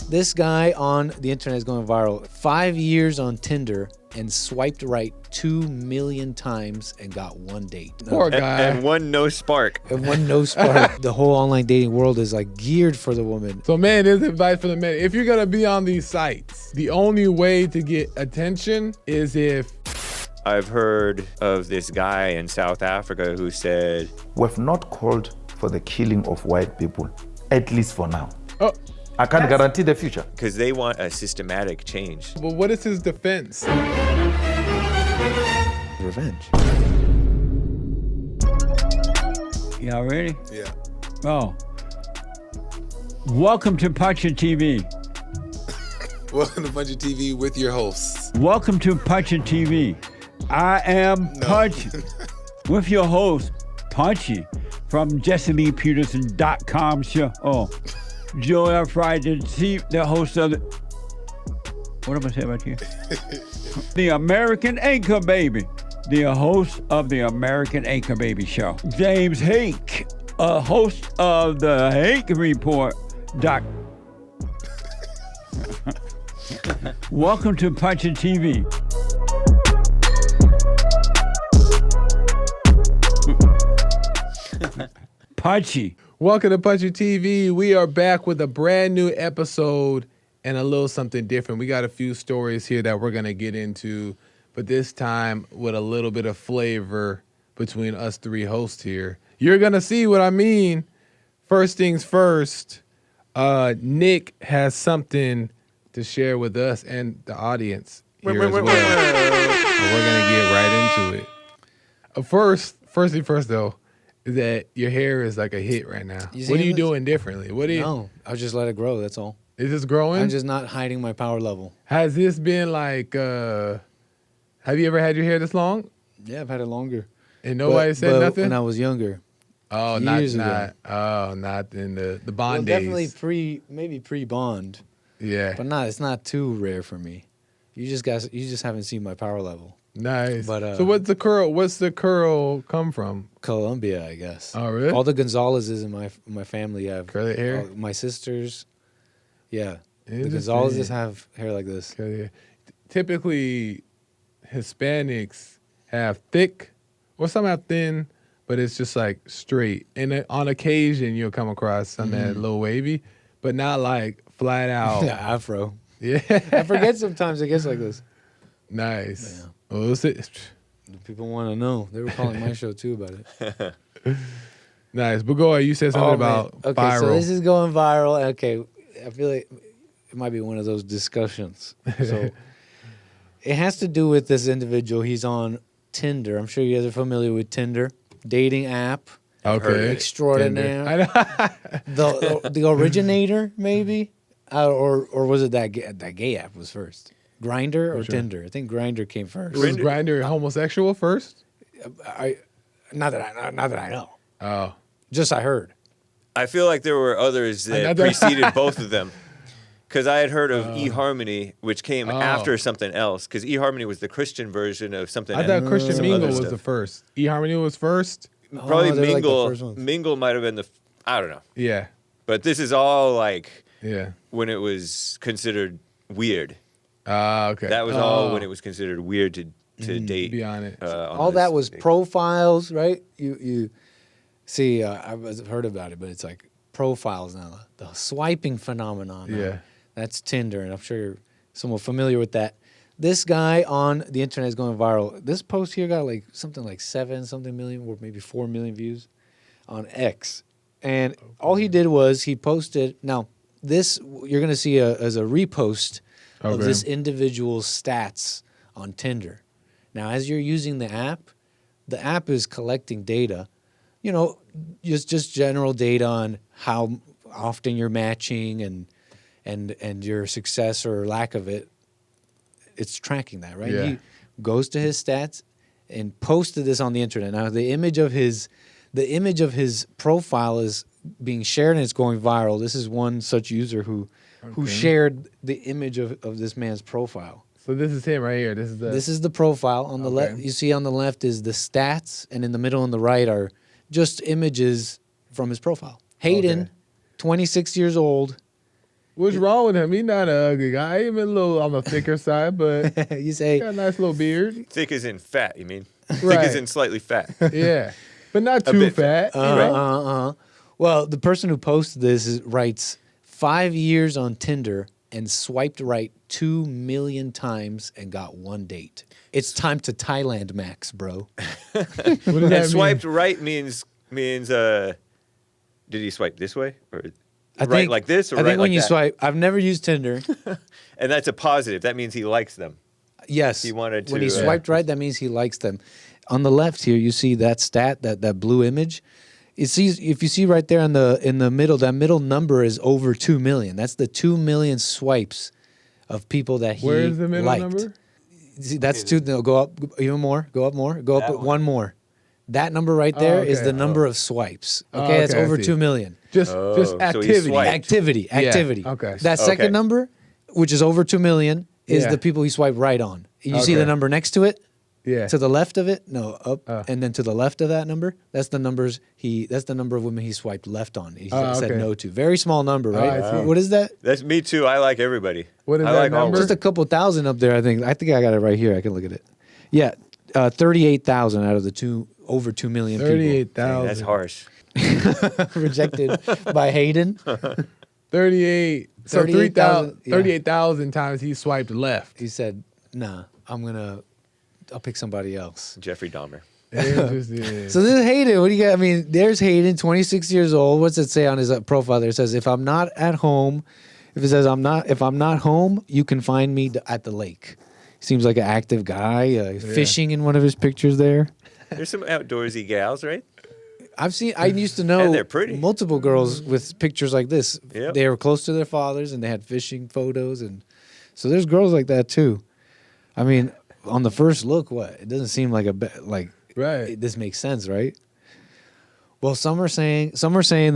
This guy on the internet is going viral. 5 years on Tinder and swiped right 2 million times and got one date. Poor guy. And one no spark. And one no spark. The whole online dating world is like geared for the woman. So man, there's advice for the men. If you're gonna be on these sites, the only way to get attention is if I've heard of this guy in South Africa who said, We've not called for the killing of white people, at least for now. oh, I can't guarantee the future. because they want a systematic change. but what is his defense? Revenge. Y'all ready? Yeah. Oh. Welcome to Punchie TV. Welcome to Punchie TV with your hosts. Welcome to Punchie TV. I am Punchie with your host, Punchie, from JesseLeePeterson.com show. Oh, Joel Friday, the host of the... What am I saying about you? The American Anchor Baby. The host of the American Anchor Baby show. James Hake, a host of the Hake Report. Welcome to Punchie TV. Punchie. Welcome to Punchie TV. We are back with a brand new episode and a little something different. We got a few stories here that we're gonna get into, but this time with a little bit of flavor between us three hosts here. You're gonna see what I mean. First things first, Nick has something to share with us and the audience here as well. And we're gonna get right into it. First thing first though, is that your hair is like a hit right now. You What are see you this? doing differently? What are you? No, I'll just let it grow, that's all. Is this growing? I'm just not hiding my power level. Has this been like? Have you ever had your hair this long? Yeah, I've had it longer. And nobody But- said but nothing. when I was younger. Oh, years ago. not in the Well, bond definitely days. maybe pre-bond, Yeah, but it's not too rare for me. You just haven't seen my power level. nice. but, so what's the curl? What's the curl come from? Colombia, I guess. Oh, really? All the Gonzalez's in my family have Curly hair? my sisters, yeah. The Interesting. Gonzalez's have hair like this. Curly hair. Typically, Hispanics have thick, or some have thin, but it's just like straight. And on occasion, you'll come across some that Mm-hmm. little wavy, but not like flat out. Afro. Yeah. I forget sometimes it gets like this. Nice. Yeah. Well, what's it? People want to know. They were calling my show too about it. Nice. But go ahead. You said something about man. Okay, viral. so this is going viral. Okay, I feel like it might be one of those discussions. So it has to do with this individual. He's on Tinder. I'm sure you guys are familiar with Tinder, dating app okay. extraordinaire. I know. The originator, maybe, or was it that gay app was first? Grindr or Sure. Tinder? I think Grindr came first. Was Grindr homosexual first? Not that I know. Oh. Just I heard. I feel like there were others that Another- preceded both of them. Because I had heard of eHarmony, which came after something else. Because eHarmony was the Christian version of something I thought else. Christian some Mingle other was stuff. the first. eHarmony was first? Probably Oh, they're like the Mingle. first ones. Mingle might have been I don't know. Yeah. But this is all like Yeah. when it was considered weird. Okay. That was all when it was considered weird to date. Be on it. on All this that was thing. profiles, right? You see, I've heard about it, but it's like profiles now. The swiping phenomenon. now. Yeah. That's Tinder, and I'm sure you're somewhat familiar with that. This guy on the internet is going viral. This post here got like something like 7 million or maybe 4 million views on X. And all he did was he posted. Now, this you're going to see as a repost of Okay. this individual's stats on Tinder. Now, as you're using the app is collecting data, just general data on how often you're matching and your success or lack of it. It's tracking that, right? Yeah. He goes to his stats and posted this on the internet. Now, the image of his profile is being shared and it's going viral. This is one such user who shared the image of this man's profile. So this is him right here. This is the profile. On the Okay. left, you see on the left is the stats, and in the middle and the right are just images from his profile. Hayden, Okay. 26 years old. What's wrong with him? He's not an ugly guy. He's a little on the thicker side, but You say, got a nice little beard. Thick as in fat, you mean? Thick Right. as in slightly fat. Yeah, but not too bit fat. you know? Well, the person who posted this writes 5 years on Tinder and swiped right 2 million times and got one date. It's time to Thailand, Max, bro. What does that And mean? swiped right means did he swipe this way or I right think like this or I think right when like you that? swipe, I've never used Tinder. And that's a positive. That means he likes them. Yes. He wanted When to, he swiped right, that means he likes them. On the left here, you see that stat, that blue image. If you see right there in the middle, that middle number is over 2 million. That's the 2 million swipes of people that he Where's the middle liked. number? See, that's two. No, go up even more. Go up more. Go up one more. That number right there is okay. the number of swipes. Oh, Okay, that's okay, I over see. 2 million. Just so he activity. swiped. Activity. Okay. That second Okay. number, which is over 2 million, is Yeah. the people he swiped right on. You see Okay. the number next to it? Yeah. To the left of it? No, up. And then to the left of that number, that's the number of women he swiped left on. He said okay. no to. Very small number, right? I see. What is that? That's me too. I like everybody. What is I that like all number? Just a couple thousand up there, I think. I think I got it right here. I can look at it. Yeah, 38,000 out of the over 2 million people 38,000. That's harsh. rejected by Hayden. 38. So 38,000, yeah. 38,000 times he swiped left. He said, "Nah, I'll pick somebody else." Jeffrey Dahmer. Interesting. So this is Hayden. What do you got? I mean, there's Hayden, 26 years old. What's it say on his profile there? It says, "If I'm not at home, if I'm not home, you can find me at the lake." Seems like an active guy. Fishing in one of his pictures there. There's some outdoorsy gals, right? I used to know And they're pretty. multiple girls with pictures like this. Yep. They were close to their fathers and they had fishing photos, and so there's girls like that too. I mean, on the first look, it doesn't seem like Right. this makes sense, right? Well, some are saying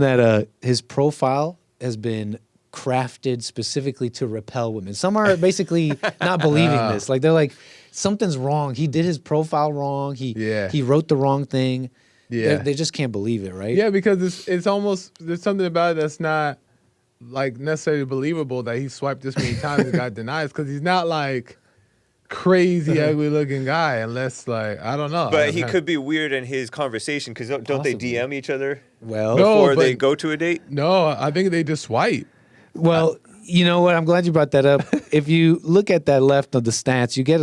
that his profile has been crafted specifically to repel women. Some are basically not believing this. Like they're like, something's wrong. He did his profile wrong. He wrote the wrong thing. Yeah. They just can't believe it, right? Yeah, because it's almost, there's something about it that's not like necessarily believable that he swiped this many times and got denied, because he's not like crazy ugly looking guy, unless like, I don't know. But he could be weird in his conversation because don't they Possibly. DM each other Well, No. before they but- go to a date? No, I think they just swipe. well, you know what? I'm glad you brought that up. If you look at that left of the stats, you get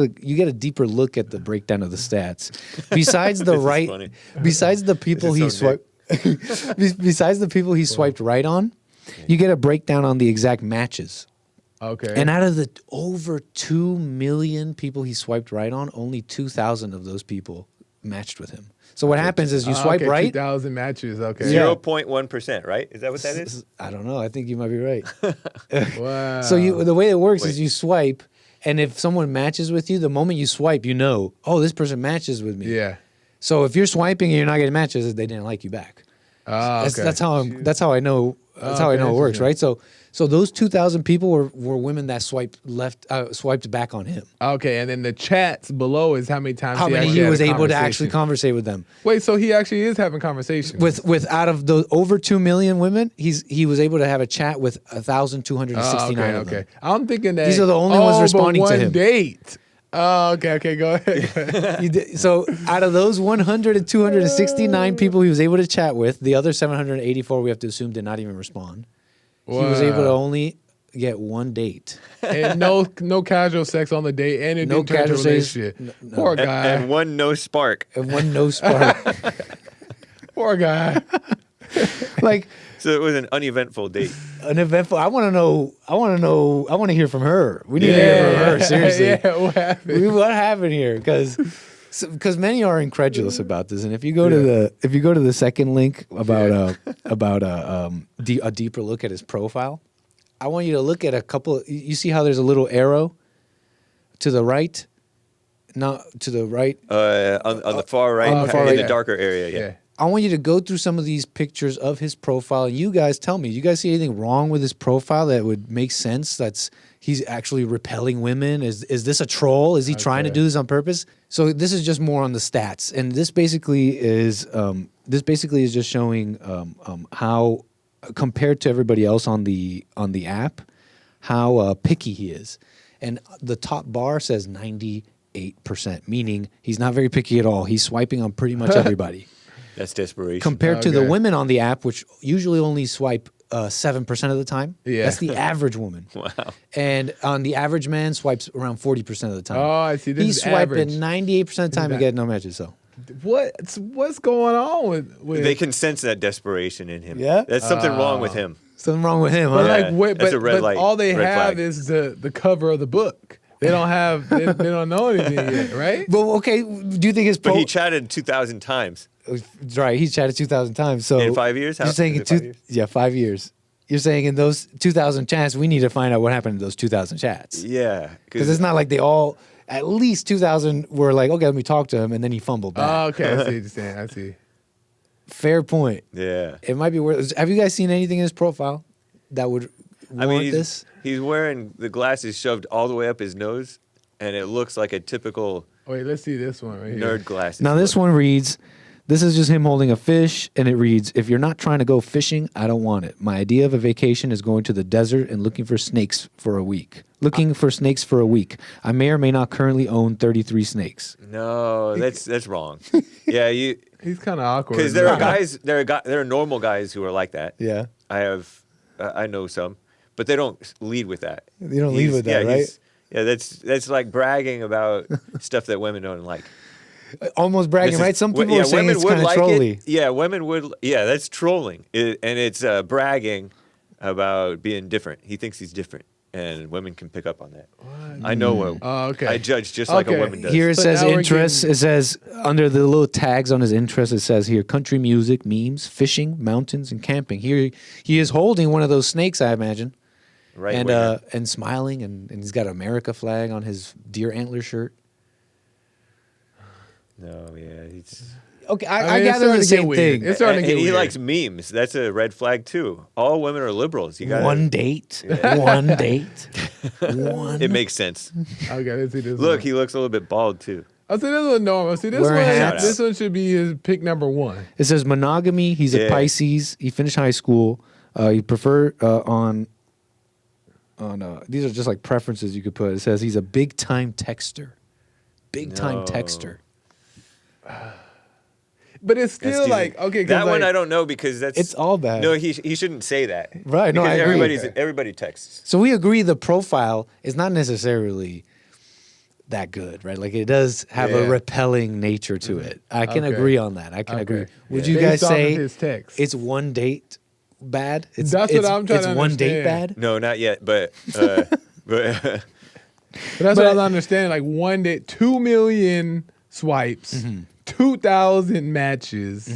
a deeper look at the breakdown of the stats. Besides the This is right, funny. besides the people he This is so swiped, besides the people he swiped right on, you get a breakdown on the exact matches. Okay. And out of the over 2 million people he swiped right on, only 2,000 of those people matched with him. So what happens is you swipe okay, right. 2,000 matches. Okay. Yeah. 0.1%, right? Is that what that is? I don't know. I think you might be right. Wow. So the way it works is Wait. you swipe, and if someone matches with you, the moment you swipe, you know, oh, this person matches with me. Yeah. So if you're swiping and you're not getting matches, they didn't like you back. Ah, okay. That's how I know. That's how I Okay, know it works, interesting. right? So those 2,000 people were women that swiped back on him. Okay, and then the chats below is how many times How many actually he had a was able to actually conversation. conversate with them. Wait, so he actually is having conversations With out of the over 2 million women, he was able to have a chat with 1,269 of them. okay. I'm thinking that These are the only ones but responding to one him. date. Oh, okay, go ahead. So out of those 269 people he was able to chat with, the other 784 we have to assume did not even respond. He was able to only get one date. And no casual sex on the date, and it No didn't turn to a casual sex. relationship. No. Poor guy. And one no spark. And one no spark. Poor guy. Like So it was an uneventful date. an eventful. I want to hear from her. We need to hear from her. Seriously. Yeah, what happened? What happened here? Because many are incredulous about this, and if you go to the second link about a deeper look at his profile, I want you to look at a couple. You see how there's a little arrow to the right, not to the right. On the far right, On the far in right, the yeah. darker area. Yeah. Yeah. I want you to go through some of these pictures of his profile, and you guys tell me. You guys see anything wrong with his profile that would make sense? He's actually repelling women. Is this a troll? Is he trying to do this on purpose? So this is just more on the stats, and this basically is just showing how compared to everybody else on the app, how picky he is. And the top bar says 98%, meaning he's not very picky at all. He's swiping on pretty much everybody. That's desperation. Compared to the Okay. women on the app, which usually only swipe 7% of the time. Yeah. That's the average woman. Wow. And on the average man swipes around 40% of the time. Oh, I see. This He's is swiping average. 98% of the time to get no matches. So What's going on with They can sense that desperation in him. Yeah? That's something wrong with him. something wrong with him, huh? But Yeah, like, wait, that's but, a red but light, all they red have flag. is the cover of the book. They don't have. They don't know anything yet, right? But okay, do you think his But pro? he chatted 2,000 times. Right, he's chatted 2,000 times. So In 5 years? You're saying Is it 5 years? Yeah, 5 years. You're saying in those 2,000 chats, we need to find out what happened in those 2,000 chats. Yeah. Because it's not like they all, at least 2,000 were like, okay, let me talk to him, and then he fumbled back. Oh, okay, I see what you're saying. I see. Fair point. Yeah. It might be worth. Have you guys seen anything in his profile that would warrant this? he's wearing the glasses shoved all the way up his nose, and it looks like a typical Wait, let's see this one right here. nerd glasses. Now this one reads, this is just him holding a fish, and it reads, if you're not trying to go fishing, I don't want it. My idea of a vacation is going to the desert and looking for snakes for a week. I may or may not currently own 33 snakes. No, that's wrong. Yeah, you He's kind of awkward. because there are normal guys who are like that. Yeah. I know some, but they don't lead with that. They don't lead with that, yeah, right? Yeah, that's like bragging about stuff that women don't like. Almost bragging, This is- right? Some w- people yeah, are saying women it's would kind of like trolly. it. Yeah, women would. Yeah, that's trolling, and it's bragging about being different. He thinks he's different, and women can pick up on that. I know what. Oh, okay. I judge just like a Okay. woman does. Here it So says now we're interests. getting- It says under the little tags on his interests, it says here country music, memes, fishing, mountains, and camping. Here he is holding one of those snakes, I imagine, right and winger. and smiling, and he's got an America flag on his deer antler shirt. No, yeah, he's. Okay, I I mean, it's gather starting the to get same weird. thing. It's starting to And get he weird. likes memes. That's a red flag too. All women are liberals. You got One date, one date, one. It makes sense. Okay, let's see this. Look, one. he looks a little bit bald too. I see this one normal. See this Wearing one. hats. This one should be his pick number one. It says monogamy. He's a Yeah. Pisces. He finished high school. He prefer on. These are just like preferences you could put. It says he's a big time texter. Big time No. texter. But it's Excuse still me. like okay. 'cause That one like- I don't know because that's It's all bad. No, he shouldn't say that. Right, no, Because I agree. everybody texts. So we agree the profile is not necessarily that good, right? Like it does have a Yeah. repelling nature to it. I can Okay. agree on that. I can Okay. agree. Would Yeah. you Based guys off of say his text. it's one date bad? It's, That's what it's, I'm trying it's to one date understand. bad? No, not yet. But But that's what I'm understanding. Like one day, 2 million swipes, 2,000 matches,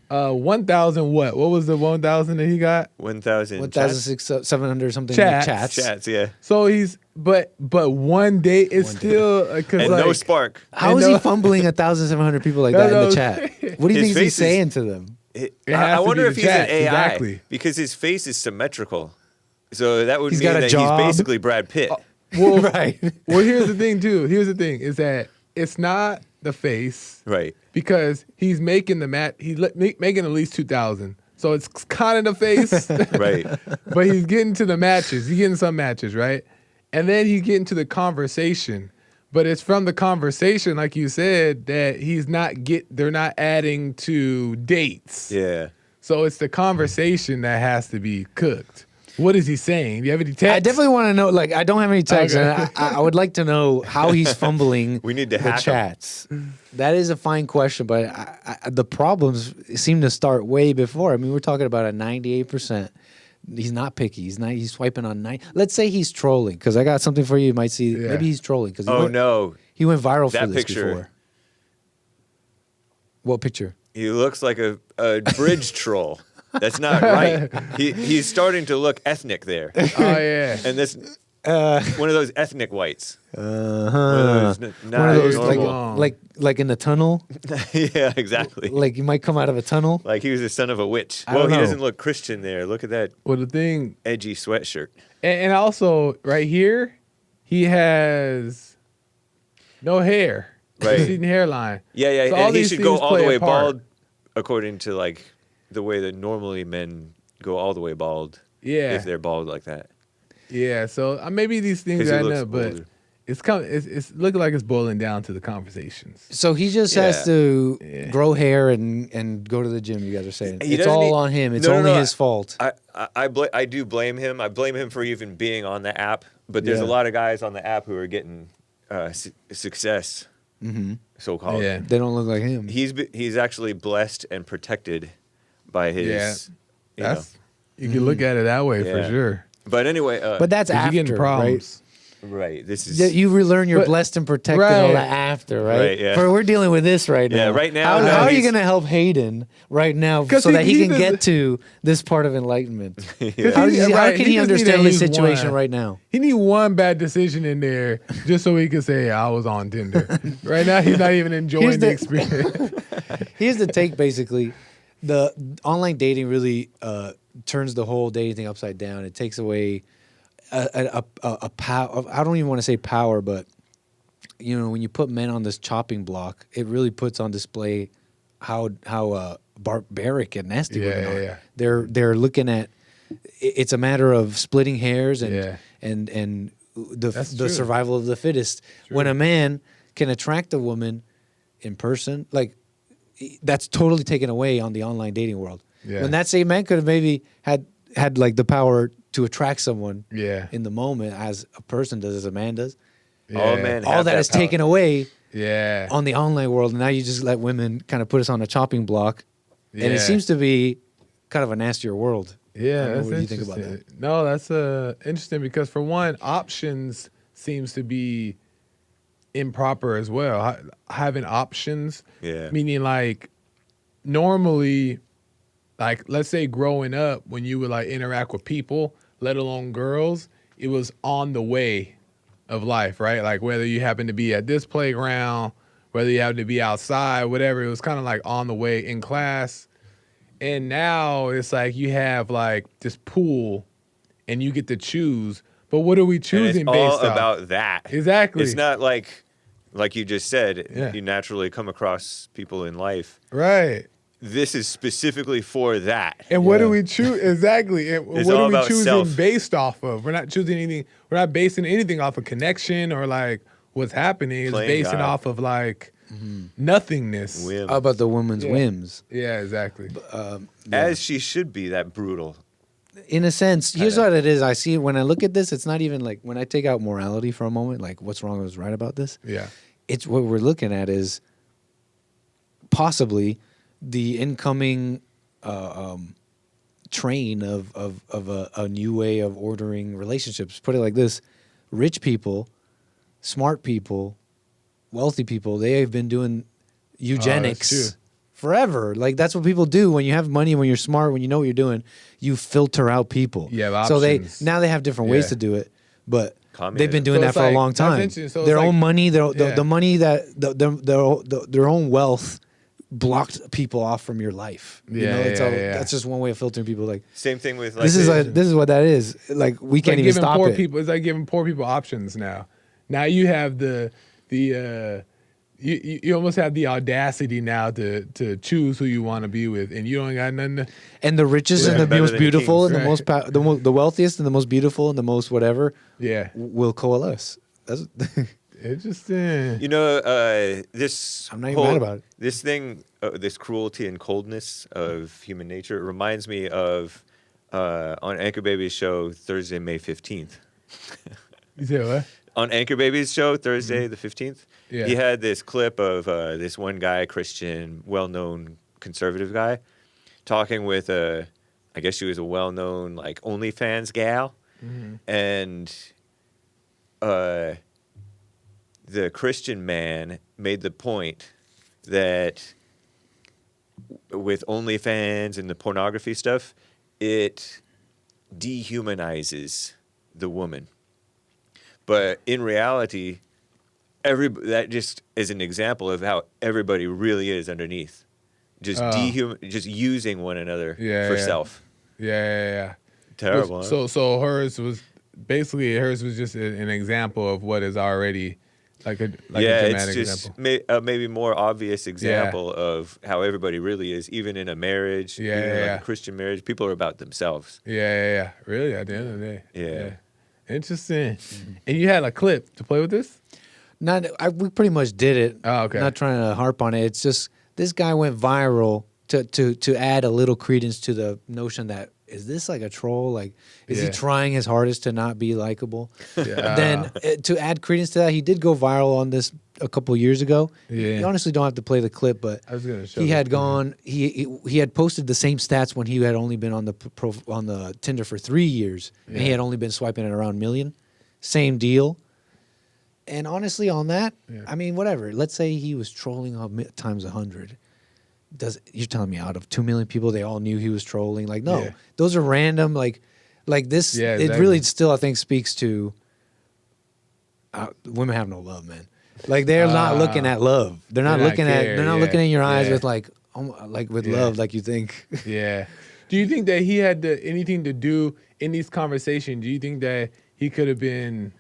1,000 what? What was the 1,000 that he got? 1,000 1,700 something Chats. chats. chats. Yeah, So he's but one day is still because and like no spark. How I is he know. fumbling 1,700 people like That's that in the what chat? I'm saying. What do you His think he's face is- saying to them? It I has to wonder be if the he's an chats, AI exactly. because his face is symmetrical. So that would He's mean got a that job. he's basically Brad Pitt. Well, Right. well, here's the thing too. Here's the thing is that it's not the face Right. because he's making making at least 2,000. So it's kind of the face, Right. but he's getting to the matches. He's getting some matches, right? And then he's getting to the conversation. But it's from the conversation, like you said, that they're not adding to dates. Yeah. So it's the conversation that has to be cooked. What is he saying? Do you have any text? I definitely want to know. Like, I don't have any text, Okay. and I would like to know how he's fumbling. We need to the hack him. chats. That is a fine question, but the problems seem to start way before. I mean, we're talking about a 98%. He's not picky. He's swiping on 9. Let's say he's trolling, because I got something for you. You might see. Yeah. Maybe he's trolling because Oh no, he went viral for That this picture. before. What picture? he looks like a bridge troll. That's not right. He's starting to look ethnic there, Oh, yeah. and this one of those ethnic whites. Uh-huh. One One of those normal. like in the tunnel. yeah, exactly. Like you might come out of a tunnel. Like he was the son of a witch. I Well, don't he know. doesn't look Christian there. Look at that Well, the thing, edgy sweatshirt. and also right here, he has no hair. Right. Receding hairline. Yeah, yeah, So all and he these should go things all the play a way part. bald, according to like the way that normally men go all the way bald. Yeah. If they're bald like that. Yeah, so maybe these things 'Cause he I looks know, but older. it's looking like it's boiling down to the conversations. So he just has Yeah. to grow hair and go to the gym. You guys are saying He it's doesn't all need- on him. It's No, no, only no, his fault. I do blame him. I blame him for even being on the app. But there's a Yeah. lot of guys on the app who are getting success, so called. Yeah. They don't look like him. He's actually blessed and protected by his. you know. That's you can look at it that way for Yeah. sure. But anyway, But that's 'Cause after, you're getting problems. right. This is right? You relearn you're But- blessed and protected all right. that after, right? Right, yeah. For we're dealing with this right now. Yeah, right now, How, no, how are you he's- going to help Hayden right now 'Cause so that he can does- get to this part of enlightenment? 'Cause How, he- how right, can he he just need to understand his use situation one. right now? He need one bad decision in there just so he can say I was on Tinder. Right now he's not even enjoying Here's the the- experience. Here's the take, basically. The online dating really turns the whole dating thing upside down. It takes away a power. I don't even want to say power, but you know, when you put men on this chopping block, it really puts on display how barbaric and nasty Yeah, women yeah, are. yeah. They're looking at. It's a matter of splitting hairs and Yeah. and the That's the true. survival of the fittest. When a man can attract a woman in person, like that's totally taken away on the online dating world. Yeah. When that same man could have maybe had like the power to attract someone Yeah. in the moment as a person does, as a man does. all Yeah. men. All have that is power. taken away Yeah. on the online world, and now you just let women kind of put us on a chopping block, and Yeah. it seems to be kind of a nastier world. I Yeah, don't know, that's what do you think about interesting. No, that's interesting because for one, options seems to be improper as well. Having options, Yeah. meaning like normally, like let's say growing up when you would like interact with people, let alone girls, it was on the way of life, right? Like whether you happen to be at this playground, whether you happen to be outside, whatever, it was kind of like on the way in class. And now it's like you have like this pool and you get to choose. But what are we And choosing it's all based off? about that. Exactly. It's not like you just said. Yeah. You naturally come across people in life. Right. This is specifically for that. And what do we choose? Exactly. And It's what all are we about choosing self. based off of? We're not choosing anything. We're not basing anything off of connection or like what's happening. It's Playing basing God. off of like nothingness. Whim. How about the woman's Yeah. whims? Yeah, exactly. As she should be, that brutal. In a sense, here's what it is. I see it when I look at this. It's not even like when I take out morality for a moment, like what's wrong, what's right about this. Yeah. It's what we're looking at is possibly the incoming train of a new way of ordering relationships. Put it like this: rich people, smart people, wealthy people, they have been doing eugenics true. forever. Like that's what people do when you have money, when you're smart, when you know what you're doing. You filter out people. You have So options. now they have different ways Yeah. to do it, but. Communism. They've been doing So that it's for a like- long that's time. interesting. So it's Their like- own money, yeah. the money that their own wealth blocked people off from your life. You Yeah, know, it's yeah, all, yeah. that's just one way of filtering people. Like Same thing with like this is what that is. Like we It's can't like even giving stop poor it. people. It's like giving poor people options now. Now you have you almost have the audacity now to choose who you want to be with, and you don't got nothing to. And the richest Yeah, and the better most than beautiful kings. and the most the wealthiest and the most beautiful and the most whatever Yeah, will coalesce. That's it's just You know, this. I'm not even mad about it. This thing, this cruelty and coldness of human nature, reminds me of on Anchor Baby's show Thursday, May 15th. you say what? On Anchor Baby's show Thursday, the 15th, Yeah. he had this clip of this one guy, Christian, well-known conservative guy, talking with I guess she was a well-known like OnlyFans gal, and the Christian man made the point that with OnlyFans and the pornography stuff, it dehumanizes the woman. But in reality, that just is an example of how everybody really is underneath, just just using one another Yeah, for yeah. self. Yeah. Terrible. huh? So hers was just an example of what is already like a yeah, dramatic it's just example. maybe more obvious example of how everybody really is, even in a marriage, Yeah, even yeah, like yeah. a Christian marriage. People are about themselves. Yeah. Really, at the end of the day. Yeah. Interesting. And you had a clip to play with this? We pretty much did it. Oh, okay. Not trying to harp on it. It's just this guy went viral to add a little credence to the notion that is this like a troll? Like, is he trying his hardest to not be likable? Yeah. Then to add credence to that, he did go viral on this a couple years ago. Yeah. You honestly don't have to play the clip, but I was gonna show he this had to gone. He had posted the same stats when he had only been on the Tinder for 3 years, and he had only been swiping at around 1 million. Same deal. And honestly, on that, I mean, whatever. Let's say he was trolling times 100. You're telling me out of 2 million people, they all knew he was trolling? Like, no, those are random. Like this. Yeah, It exactly. really still, I think, speaks to women have no love, man. Like they're not looking at love. They're not looking at. They're not looking in your eyes with like, with love, like you think. Yeah. Do you think that he had anything to do in these conversations? Do you think that he could have been?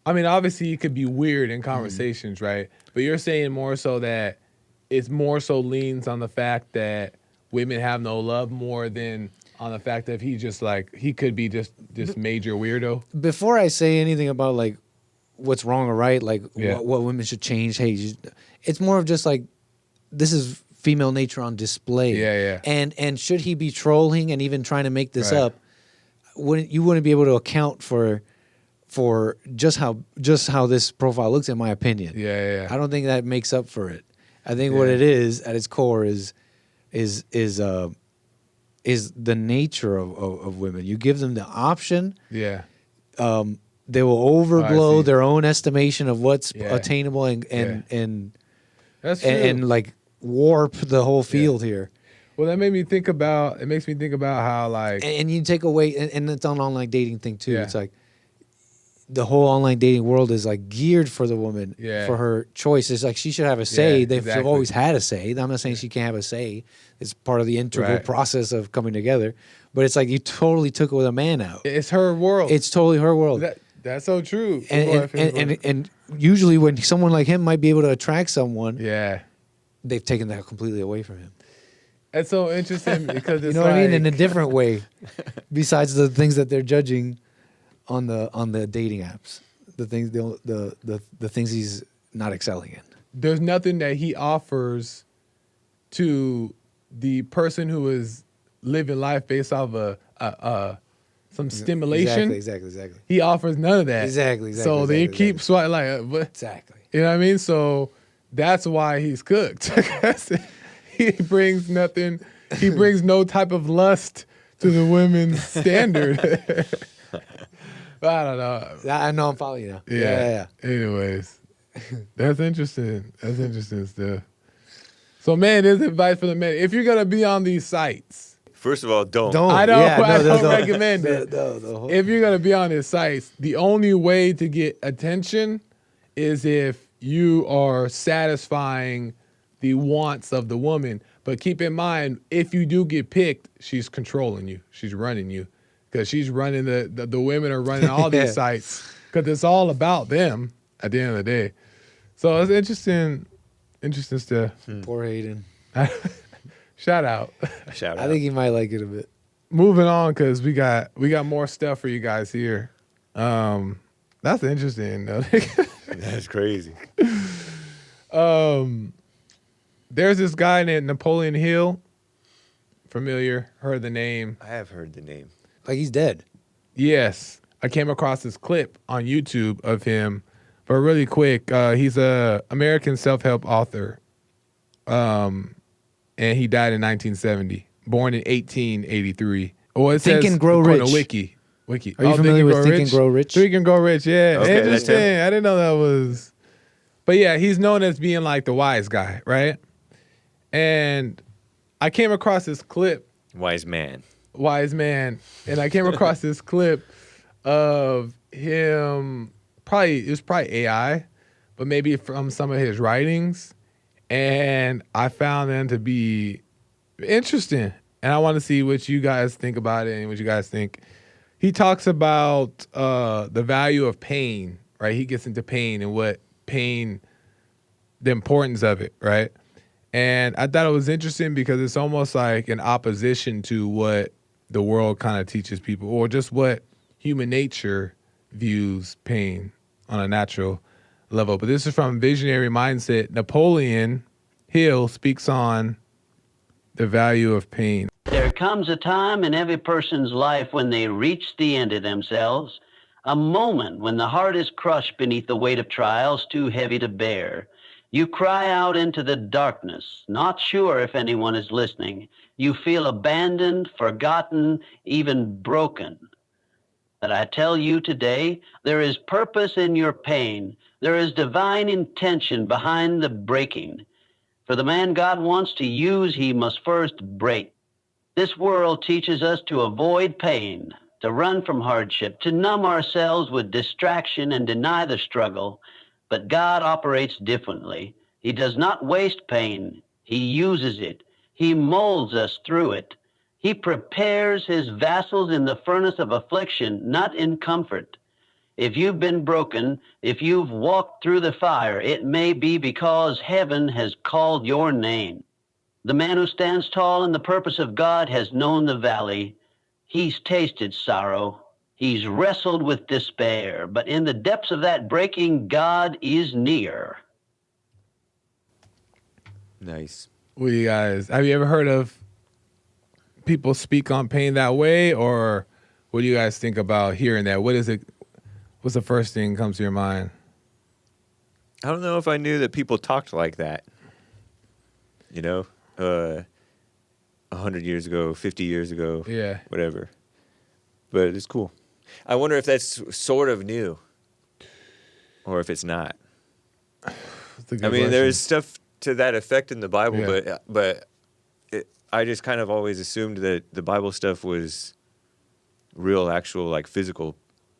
I mean, obviously, he could be weird in conversations, right? But you're saying more so that it's more so leans on the fact that women have no love more than on the fact that he could be just this major weirdo. Before I say anything about like what's wrong or right, like what women should change, it's more of just like this is female nature on display. Yeah. And should he be trolling and even trying to make this up? You wouldn't be able to account for just how this profile looks, in my opinion. Yeah. I don't think that makes up for it. I think what it is at its core is the nature of women. You give them the option. Yeah. They will overblow their own estimation of what's attainable and That's true. and like warp the whole field here. Well, that makes me think about how like And you take away, and it's an online dating thing too. Yeah. It's like the whole online dating world is like geared for the woman, for her choice. It's like she should have a say. They've always had a say. I'm not saying she can't have a say. It's part of the integral process of coming together. But it's like you totally took a man out. it's her world. It's totally her world. That's so true. And usually when someone like him might be able to attract someone, they've taken that completely away from him. It's so interesting because it's You know what I mean? In a different way, besides the things that they're judging on the dating apps, the things he's not excelling in. There's nothing that he offers to the person who is living life based off some stimulation. Exactly. He offers none of that. Exactly. So they keep swiping like, what? Exactly. You know what I mean? So that's why he's cooked. He brings nothing. He brings no type of lust to the women's standard. I don't know. I know I'm following you now. Yeah. Anyways, that's interesting. That's interesting stuff. So, man, there's advice for the men. If you're gonna be on these sites, First of all, don't. I don't. Yeah, I don't no. recommend it. If you're gonna be on these sites, the only way to get attention is if you are satisfying the wants of the woman. But keep in mind, if you do get picked, she's controlling you. She's running you. Because she's running the women are running all these sites. Because it's all about them at the end of the day. So it's interesting stuff. Poor Hayden. Shout out. Shout out. I think he might like it a bit. Moving on, because we got more stuff for you guys here. That's interesting though. That's crazy. There's this guy named Napoleon Hill. Familiar? Heard the name? I have heard the name. Like he's dead. Yes. I came across this clip on YouTube of him. But really quick, he's a American self-help author. And he died in 1970. Born in 1883. Well, it Think says and Grow according to Rich. Wiki. Are you familiar with Think and Grow Rich? Think and Grow Rich, yeah. Okay, that's Interesting. him. I didn't know that was. But yeah, he's known as being like the wise guy, right? And I came across this clip, Wise man. and I came across this clip of him. It was probably AI, but maybe from some of his writings, and I found them to be interesting. And I want to see what you guys think about it and what you guys think. He talks about the value of pain, right? He gets into pain and what pain, the importance of it, right? And I thought it was interesting because it's almost like an opposition to what the world kind of teaches people, or just what human nature views pain on a natural level. But this is from Visionary Mindset. Napoleon Hill speaks on the value of pain. There comes a time in every person's life when they reach the end of themselves, a moment when the heart is crushed beneath the weight of trials too heavy to bear. You cry out into the darkness, not sure if anyone is listening. You feel abandoned, forgotten, even broken. But I tell you today, there is purpose in your pain. There is divine intention behind the breaking. For the man God wants to use, he must first break. This world teaches us to avoid pain, to run from hardship, to numb ourselves with distraction and deny the struggle. But God operates differently. He does not waste pain. He uses it. He molds us through it. He prepares his vassals in the furnace of affliction, not in comfort. If you've been broken, if you've walked through the fire, it may be because heaven has called your name. The man who stands tall in the purpose of God has known the valley. He's tasted sorrow. He's wrestled with despair. But in the depths of that breaking, God is near. Nice. Well, you guys, have you ever heard of people speak on pain that way? Or what do you guys think about hearing that? What is it? What's the first thing that comes to your mind? I don't know if I knew that people talked like that. 100 years ago, 50 years ago, Yeah. whatever. But it's cool. I wonder if that's sort of new, or if it's not. That's a good I mean, question. there's stuff to that effect in the Bible, Yeah. but I just kind of always assumed that the Bible stuff was real, actual, like physical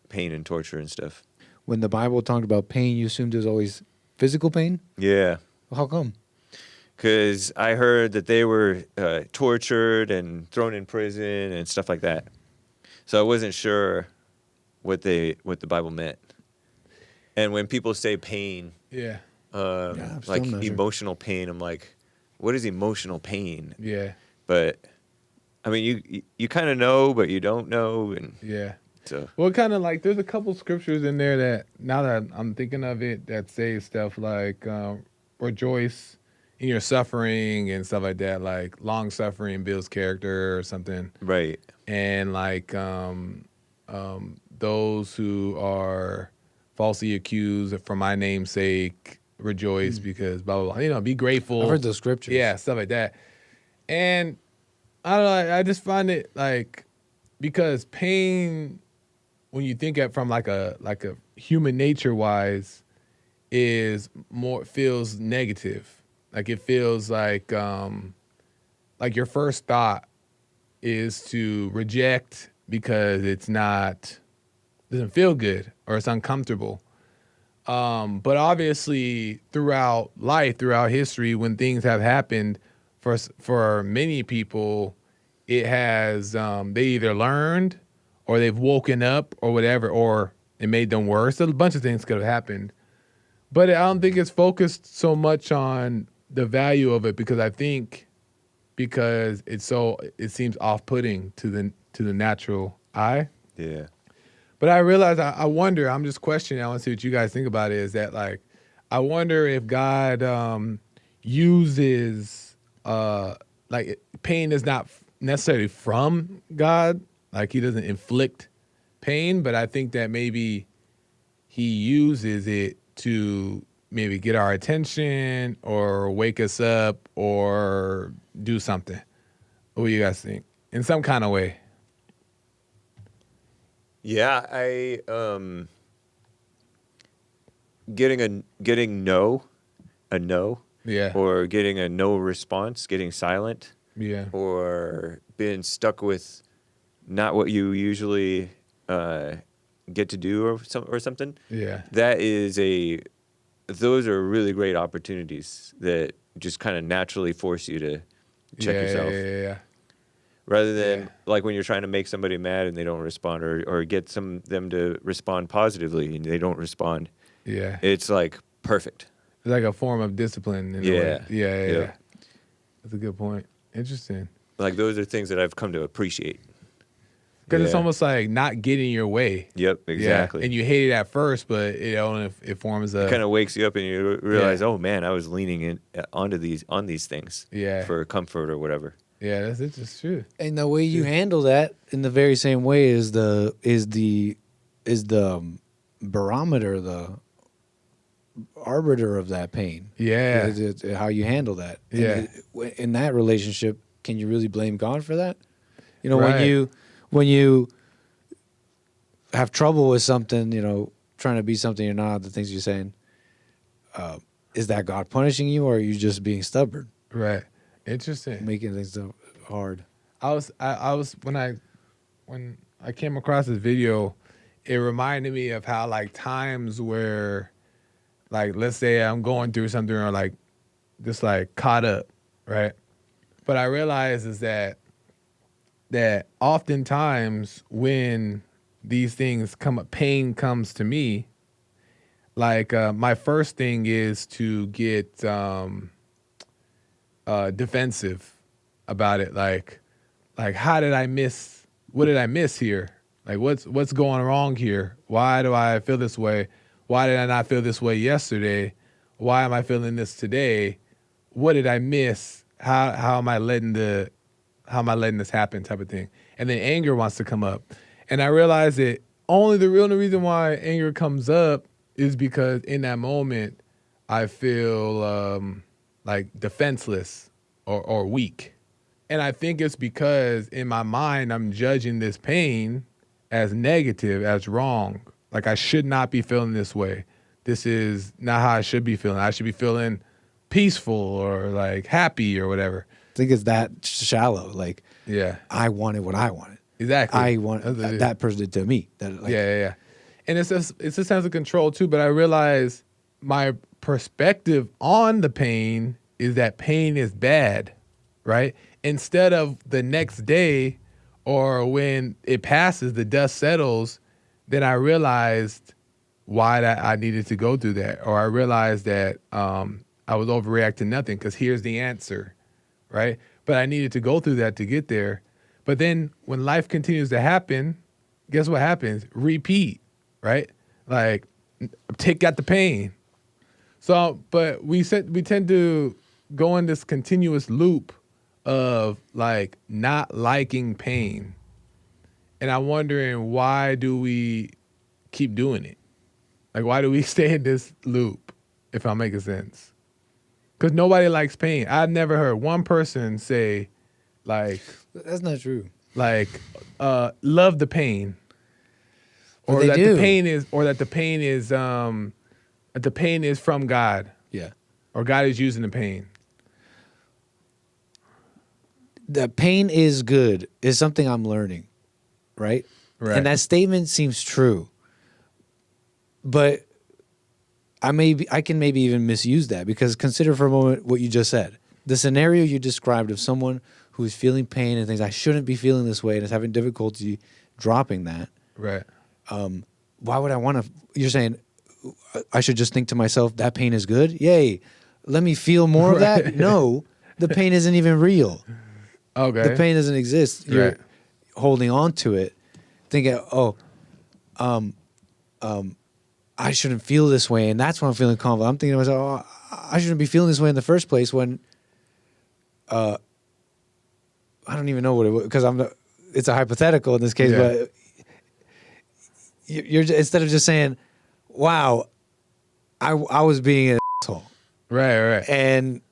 pain and torture and stuff. When the Bible talked about pain, you assumed it was always physical pain? Yeah. How come? Because I heard that they were tortured and thrown in prison and stuff like that. So I wasn't sure what the Bible meant. And when people say pain, Yeah. I'm like still not sure. emotional pain, I'm like, what is emotional pain? Yeah. But I mean, you kind of know, but you don't know, and Yeah. so Well, kind of like there's a couple scriptures in there that now that I'm thinking of it that say stuff like rejoice in your suffering and stuff like that, like long suffering builds character or something. right. And like those who are falsely accused for my name's sake rejoice because blah blah blah. Be grateful. I've heard those scriptures. Yeah, stuff like that. And I don't know. I just find it like because pain, when you think at from like a human nature wise, is more feels negative. Like it feels like your first thought is to reject because doesn't feel good or it's uncomfortable. But obviously throughout life, throughout history, when things have happened for many people, it has they either learned or they've woken up or whatever, or it made them worse. A bunch of things could have happened. But I don't think it's focused so much on the value of it because I think because it seems off-putting to the natural eye. Yeah. But I realize I wonder, I'm just questioning, I want to see what you guys think about it, is that like I wonder if God uses like pain is not necessarily from God, like he doesn't inflict pain, but I think that maybe he uses it to maybe get our attention or wake us up or do something. What do you guys think? In some kind of way. Yeah, getting a no, Yeah. or getting a no response, getting silent, Yeah. or being stuck with not what you usually get to do or something. Yeah. Those are really great opportunities that just kind of naturally force you to check yourself. Yeah. Rather than like when you're trying to make somebody mad and they don't respond, or get them to respond positively and they don't respond. Yeah. It's like perfect. It's like a form of discipline in a way. Yeah. That's a good point. Interesting. Like those are things that I've come to appreciate. Because it's Yeah. almost like not getting your way. Yep, Yeah. exactly. And you hate it at first, but it forms a It kind of wakes you up and you realize, Yeah. oh man, I was leaning in on these things Yeah. for comfort or whatever. Yeah, that's it. It's true. And the way you handle that in the very same way is the barometer, the arbiter of that pain. Yeah. It's how you handle that. And Yeah. in that relationship, can you really blame God for that? You know, Right. when you have trouble with something, you know, trying to be something you're not, the things you're saying, is that God punishing you, or are you just being stubborn, Right. Interesting. making things so hard? I was when I came across this video, it reminded me of how like times where, like, let's say I'm going through something or like just like caught up, right? But I realize is that oftentimes when these things come up, pain comes to me, like my first thing is to get defensive about it, like how did I miss, what did I miss here, like what's going wrong here, why do I feel this way, why did I not feel this way yesterday, why am I feeling this today, what did I miss, how am I letting this happen, type of thing. And then anger wants to come up, and I realize that the only reason why anger comes up is because in that moment I feel like defenseless or weak. And I think it's because in my mind, I'm judging this pain as negative, as wrong. Like I should not be feeling this way. This is not how I should be feeling. I should be feeling peaceful or like happy or whatever. I think it's that shallow. Like, Yeah, I wanted what I wanted. exactly. I want That's what it is. that person did to me. That, like, Yeah. And it's a sense of control too, but I realize my perspective on the pain is that pain is bad, right? Instead of the next day or when it passes, the dust settles, then I realized why that I needed to go through that. Or I realized that I was overreacting nothing, because here's the answer, right? But I needed to go through that to get there. But then when life continues to happen, guess what happens? Repeat, right? Like, take out the pain. So, but we tend to go in this continuous loop of like not liking pain. And I'm wondering, why do we keep doing it? Like, why do we stay in this loop, if I'm making sense? Because nobody likes pain. I've never heard one person say, like, that's not true. love the pain, But or they that do. the pain is from God, Yeah. or God is using the pain. The pain is good is something I'm learning, right? Right. And that statement seems true. But I can maybe even misuse that, because consider for a moment what you just said. The scenario you described of someone who is feeling pain and thinks, I shouldn't be feeling this way, and is having difficulty dropping that. Right. Why would I want to? You're saying I should just think to myself, that pain is good? Yay. Let me feel more of that? No, the pain isn't even real. Okay. The pain doesn't exist. You're Right. holding on to it, thinking, I shouldn't feel this way, and that's why I'm feeling calm. I'm thinking to myself, I shouldn't be feeling this way in the first place, when I don't even know what it was, because it's a hypothetical in this case, Yeah. but you're instead of just saying, wow, I was being an asshole, Right. and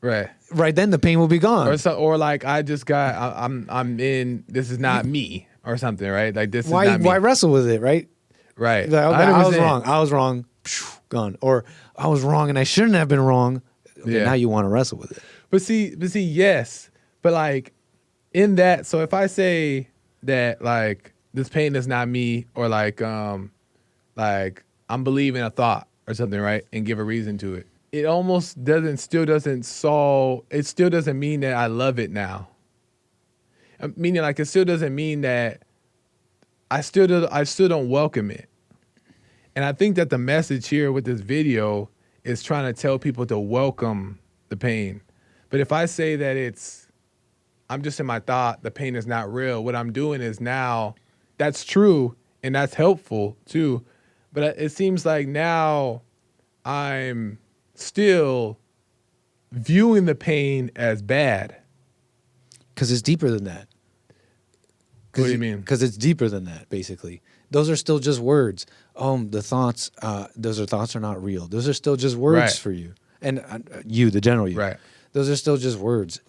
Right. right then the pain will be gone. Or like, I just got, I'm in, this is not me, or something, right? Like, this is Why not me. wrestle with it, right? Right. Like, okay, I was 100%. wrong. I was wrong. Gone. Or I was wrong and I shouldn't have been wrong. Okay, Yeah. now you want to wrestle with it. But see, yes. But like, in that, so if I say that like this pain is not me, or like I'm believing a thought or something, right? And give a reason to it. It almost still doesn't mean that I love it now. Meaning, like, it still doesn't mean that I still don't welcome it. And I think that the message here with this video is trying to tell people to welcome the pain. But if I say that it's I'm just in my thought, the pain is not real. What I'm doing is now, that's true and that's helpful too. But it seems like now I'm still viewing the pain as bad. Because it's deeper than that. What do you mean? Because it's deeper than that, basically. Those are still just words. The thoughts, thoughts are not real. Those are still just words Right. for you. And you, the general you. Right. Those are still just words.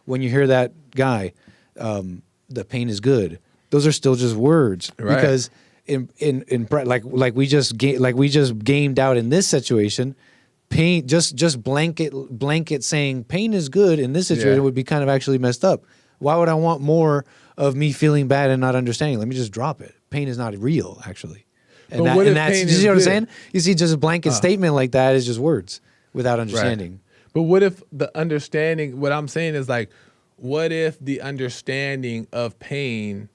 When you hear that guy, the pain is good. Those are still just words. Right. Because like we just gamed out in this situation, pain just blanket saying pain is good in this situation would be kind of actually messed up. Why would I want more of me feeling bad and not understanding? Let me just drop it. Pain is not real, actually. And But what if that's, pain you is see what I'm good? saying? You see, just a blanket statement like that is just words without understanding. But what if the understanding, what I'm saying is like, what if the understanding of pain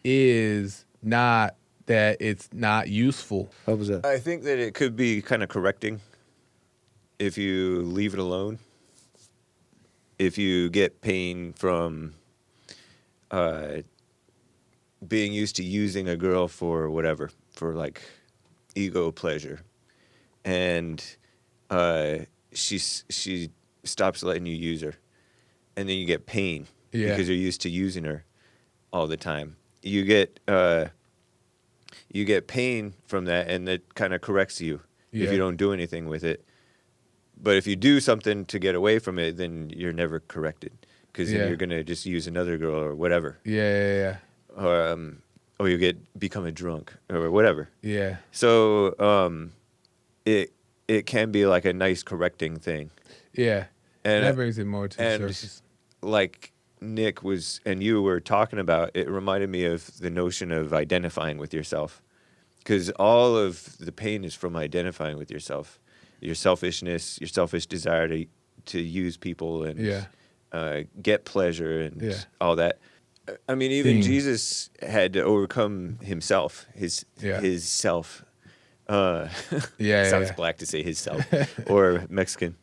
is not that it's not useful? What was that? I think that it could be kind of correcting if you leave it alone. If you get pain from being used to using a girl for whatever, for like ego pleasure, and she stops letting you use her, and then you get pain because you're used to using her all the time. You get pain from that, and that kind of corrects you if you don't do anything with it. But if you do something to get away from it, then you're never corrected because then you're gonna just use another girl or whatever. Or you become a drunk or whatever. Yeah. So it can be like a nice correcting thing. Yeah. And that brings it more to the and surface. like Nick was and you were talking about, it reminded me of the notion of identifying with yourself, because all of the pain is from identifying with yourself, your selfishness, your selfish desire to use people and get pleasure and all that. I mean, even Jesus had to overcome himself, his self. Sounds black to say his self or Mexican,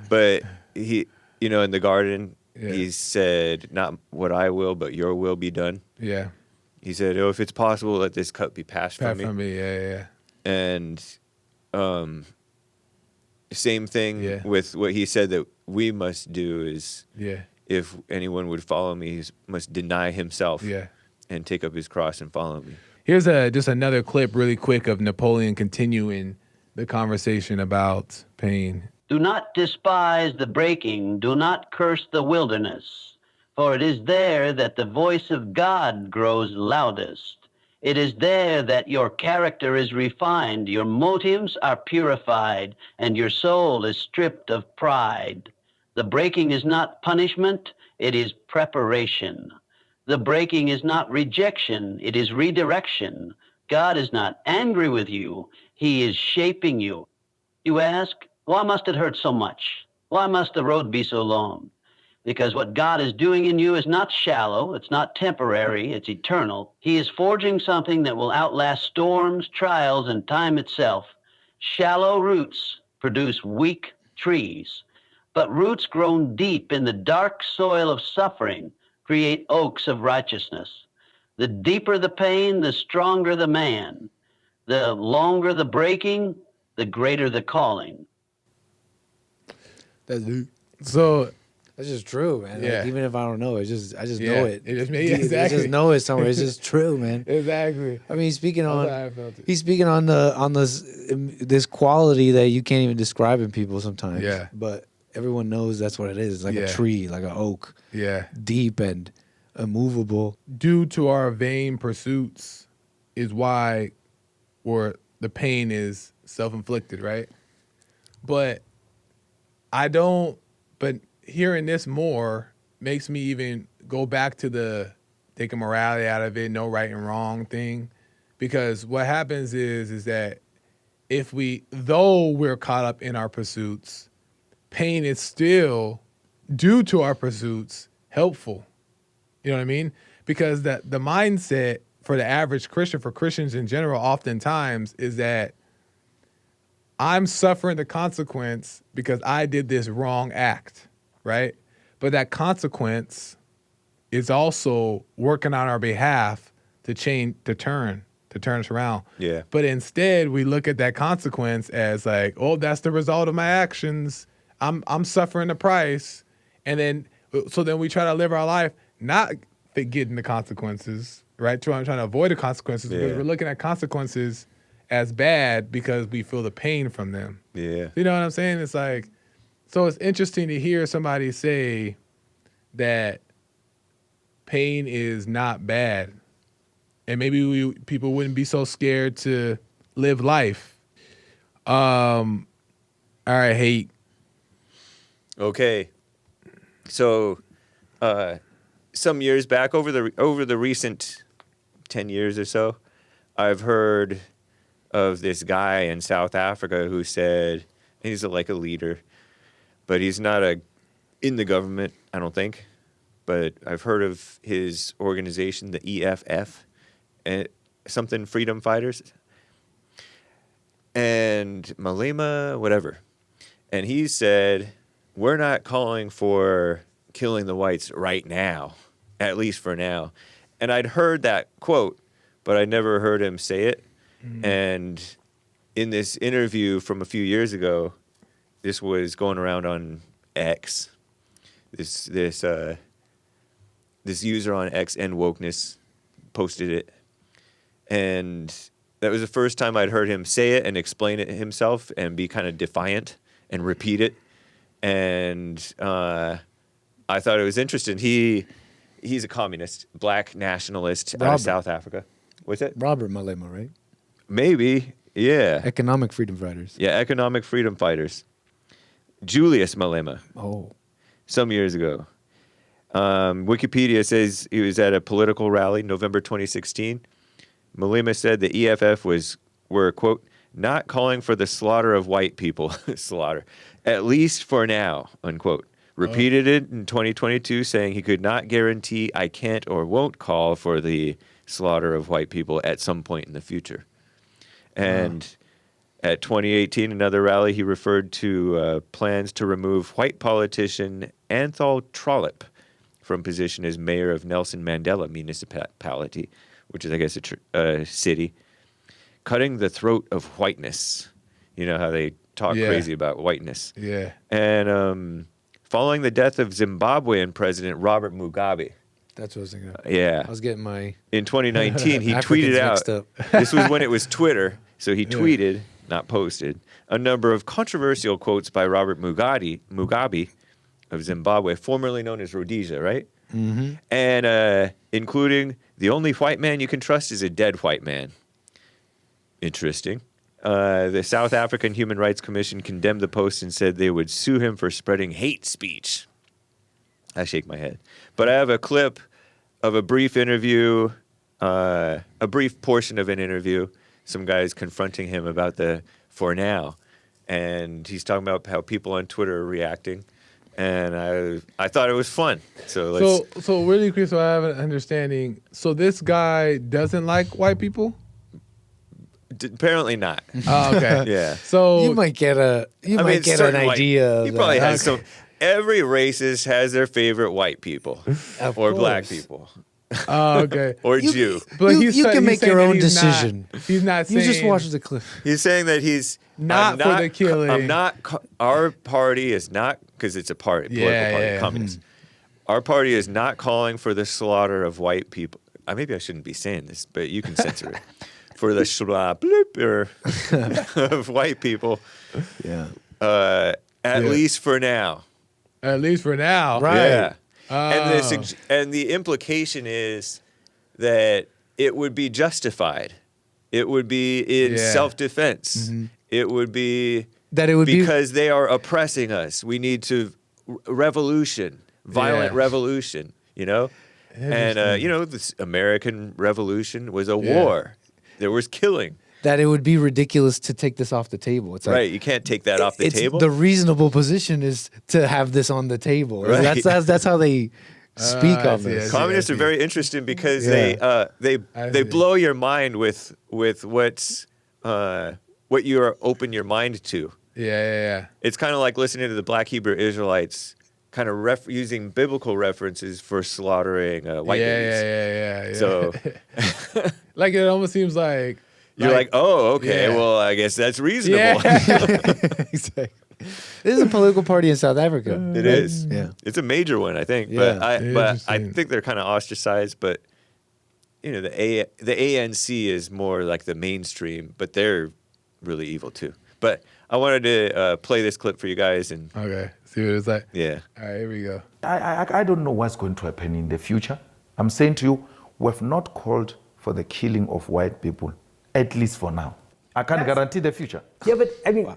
but he, in the garden, he said, "Not what I will, but your will be done." Yeah. He said, "Oh, if it's possible, let this cup be passed from me." Yeah. And same thing with what he said that we must do is, if anyone would follow me, he must deny himself and take up his cross and follow me. Here's just another clip really quick of Napoleon continuing the conversation about pain. Do not despise the breaking, do not curse the wilderness, for it is there that the voice of God grows loudest. It is there that your character is refined, your motives are purified, and your soul is stripped of pride. The breaking is not punishment, it is preparation. The breaking is not rejection, it is redirection. God is not angry with you, he is shaping you. You ask, why must it hurt so much? Why must the road be so long? Because what God is doing in you is not shallow, it's not temporary, it's eternal. He is forging something that will outlast storms, trials, and time itself. Shallow roots produce weak trees, but roots grown deep in the dark soil of suffering create oaks of righteousness. The deeper the pain, the stronger the man. The longer the breaking, the greater the calling. So that's just true, man. Yeah. Like, even if I don't know, I just know it. It just I exactly. just know it somewhere. It's just true, man. Exactly. I mean, he's speaking That's how I felt it. he's speaking on this quality that you can't even describe in people sometimes. Yeah. But everyone knows that's what it is. It's like a tree, like an oak. Yeah. Deep and immovable. Due to our vain pursuits is why the pain is self-inflicted, right? But hearing this more makes me even go back to the taking morality out of it, no right and wrong thing. Because what happens is that though we're caught up in our pursuits, pain is still, due to our pursuits, helpful. You know what I mean? Because the mindset for the average Christian, for Christians in general, oftentimes is that I'm suffering the consequence because I did this wrong act, right? But that consequence is also working on our behalf to turn us around. Yeah. But instead, we look at that consequence as like, oh, that's the result of my actions. I'm suffering the price, and then we try to live our life not getting the consequences, right? Trying to avoid the consequences because we're looking at consequences as bad because we feel the pain from them. Yeah. You know what I'm saying? It's like, so it's interesting to hear somebody say that pain is not bad. And maybe people wouldn't be so scared to live life. All right, hate. Okay. So, some years back, over the recent 10 years or so, I've heard of this guy in South Africa who said he's like a leader, but he's not in the government, I don't think. But I've heard of his organization, the EFF, and something Freedom Fighters, and Malema, whatever. And he said, we're not calling for killing the whites right now, at least for now. And I'd heard that quote, but I never heard him say it. Mm-hmm. And in this interview from a few years ago, this was going around on X. This user on X and Wokeness posted it. And that was the first time I'd heard him say it and explain it himself and be kind of defiant and repeat it. And I thought it was interesting. He's a communist, black nationalist out of South Africa. What's that? Robert Malema, right? Maybe, yeah. Economic freedom fighters. Yeah, economic freedom fighters. Julius Malema. Oh. Some years ago. Wikipedia says he was at a political rally, November 2016. Malema said the EFF were, quote, not calling for the slaughter of white people, slaughter, at least for now, unquote. Repeated it in 2022, saying he could not guarantee I can't or won't call for the slaughter of white people at some point in the future. And at 2018, another rally, he referred to plans to remove white politician Anthol Trollope from position as mayor of Nelson Mandela municipality, which is, I guess, a city, cutting the throat of whiteness. You know how they talk crazy about whiteness. Yeah. And following the death of Zimbabwean President Robert Mugabe. That's what I was thinking of. Yeah. I was getting my... In 2019, he Africans tweeted mixed out. up. This was when it was Twitter, so he tweeted, not posted, a number of controversial quotes by Robert Mugabe of Zimbabwe, formerly known as Rhodesia, right? Mm-hmm. And including, the only white man you can trust is a dead white man. Interesting. The South African Human Rights Commission condemned the post and said they would sue him for spreading hate speech. I shake my head. But I have a clip of a brief interview, a brief portion of an interview, some guys confronting him about the for now. And he's talking about how people on Twitter are reacting. And I thought it was fun. So really quick, so I have an understanding. So this guy doesn't like white people? Apparently not. Oh, okay. Yeah. So You might get an idea. He probably has some. Every racist has their favorite white people or black people. Oh, okay. Or Jew. But you can make your own decision. He's not saying... You just watch the clip. He's saying that he's not for the killing. I'm not. Our party is not, because it's a party, political party, communist. Our party is not calling for the slaughter of white people. Maybe I shouldn't be saying this, but you can censor it. For the slaughter of white people. Yeah. At least for now. At least for now. Right. Yeah. And the implication is that it would be justified. It would be in self-defense. Mm-hmm. It would be because they are oppressing us. We need to revolution, violent revolution, you know? And, this American Revolution was a war. There was killing. That it would be ridiculous to take this off the table. It's like, right, you can't take that off the table. The reasonable position is to have this on the table. Right. That's how they speak of this. Communists are very interesting because they blow your mind with what you are open your mind to. Yeah. It's kind of like listening to the Black Hebrew Israelites kind of using biblical references for slaughtering white babies. Yeah. So like it almost seems like you're like, oh, okay, yeah. well, I guess that's reasonable. Exactly. This is a political party in South Africa. It is. Yeah. It's a major one, I think. Yeah. But I think they're kind of ostracized. But you know, the ANC is more like the mainstream, but they're really evil too. But I wanted to play this clip for you guys, and okay, see what it's like. yeah. All right, here we go. I don't know what's going to happen in the future. I'm saying to you, we have not called for the killing of white people, at least for now. I can't guarantee the future. Yeah, but I mean,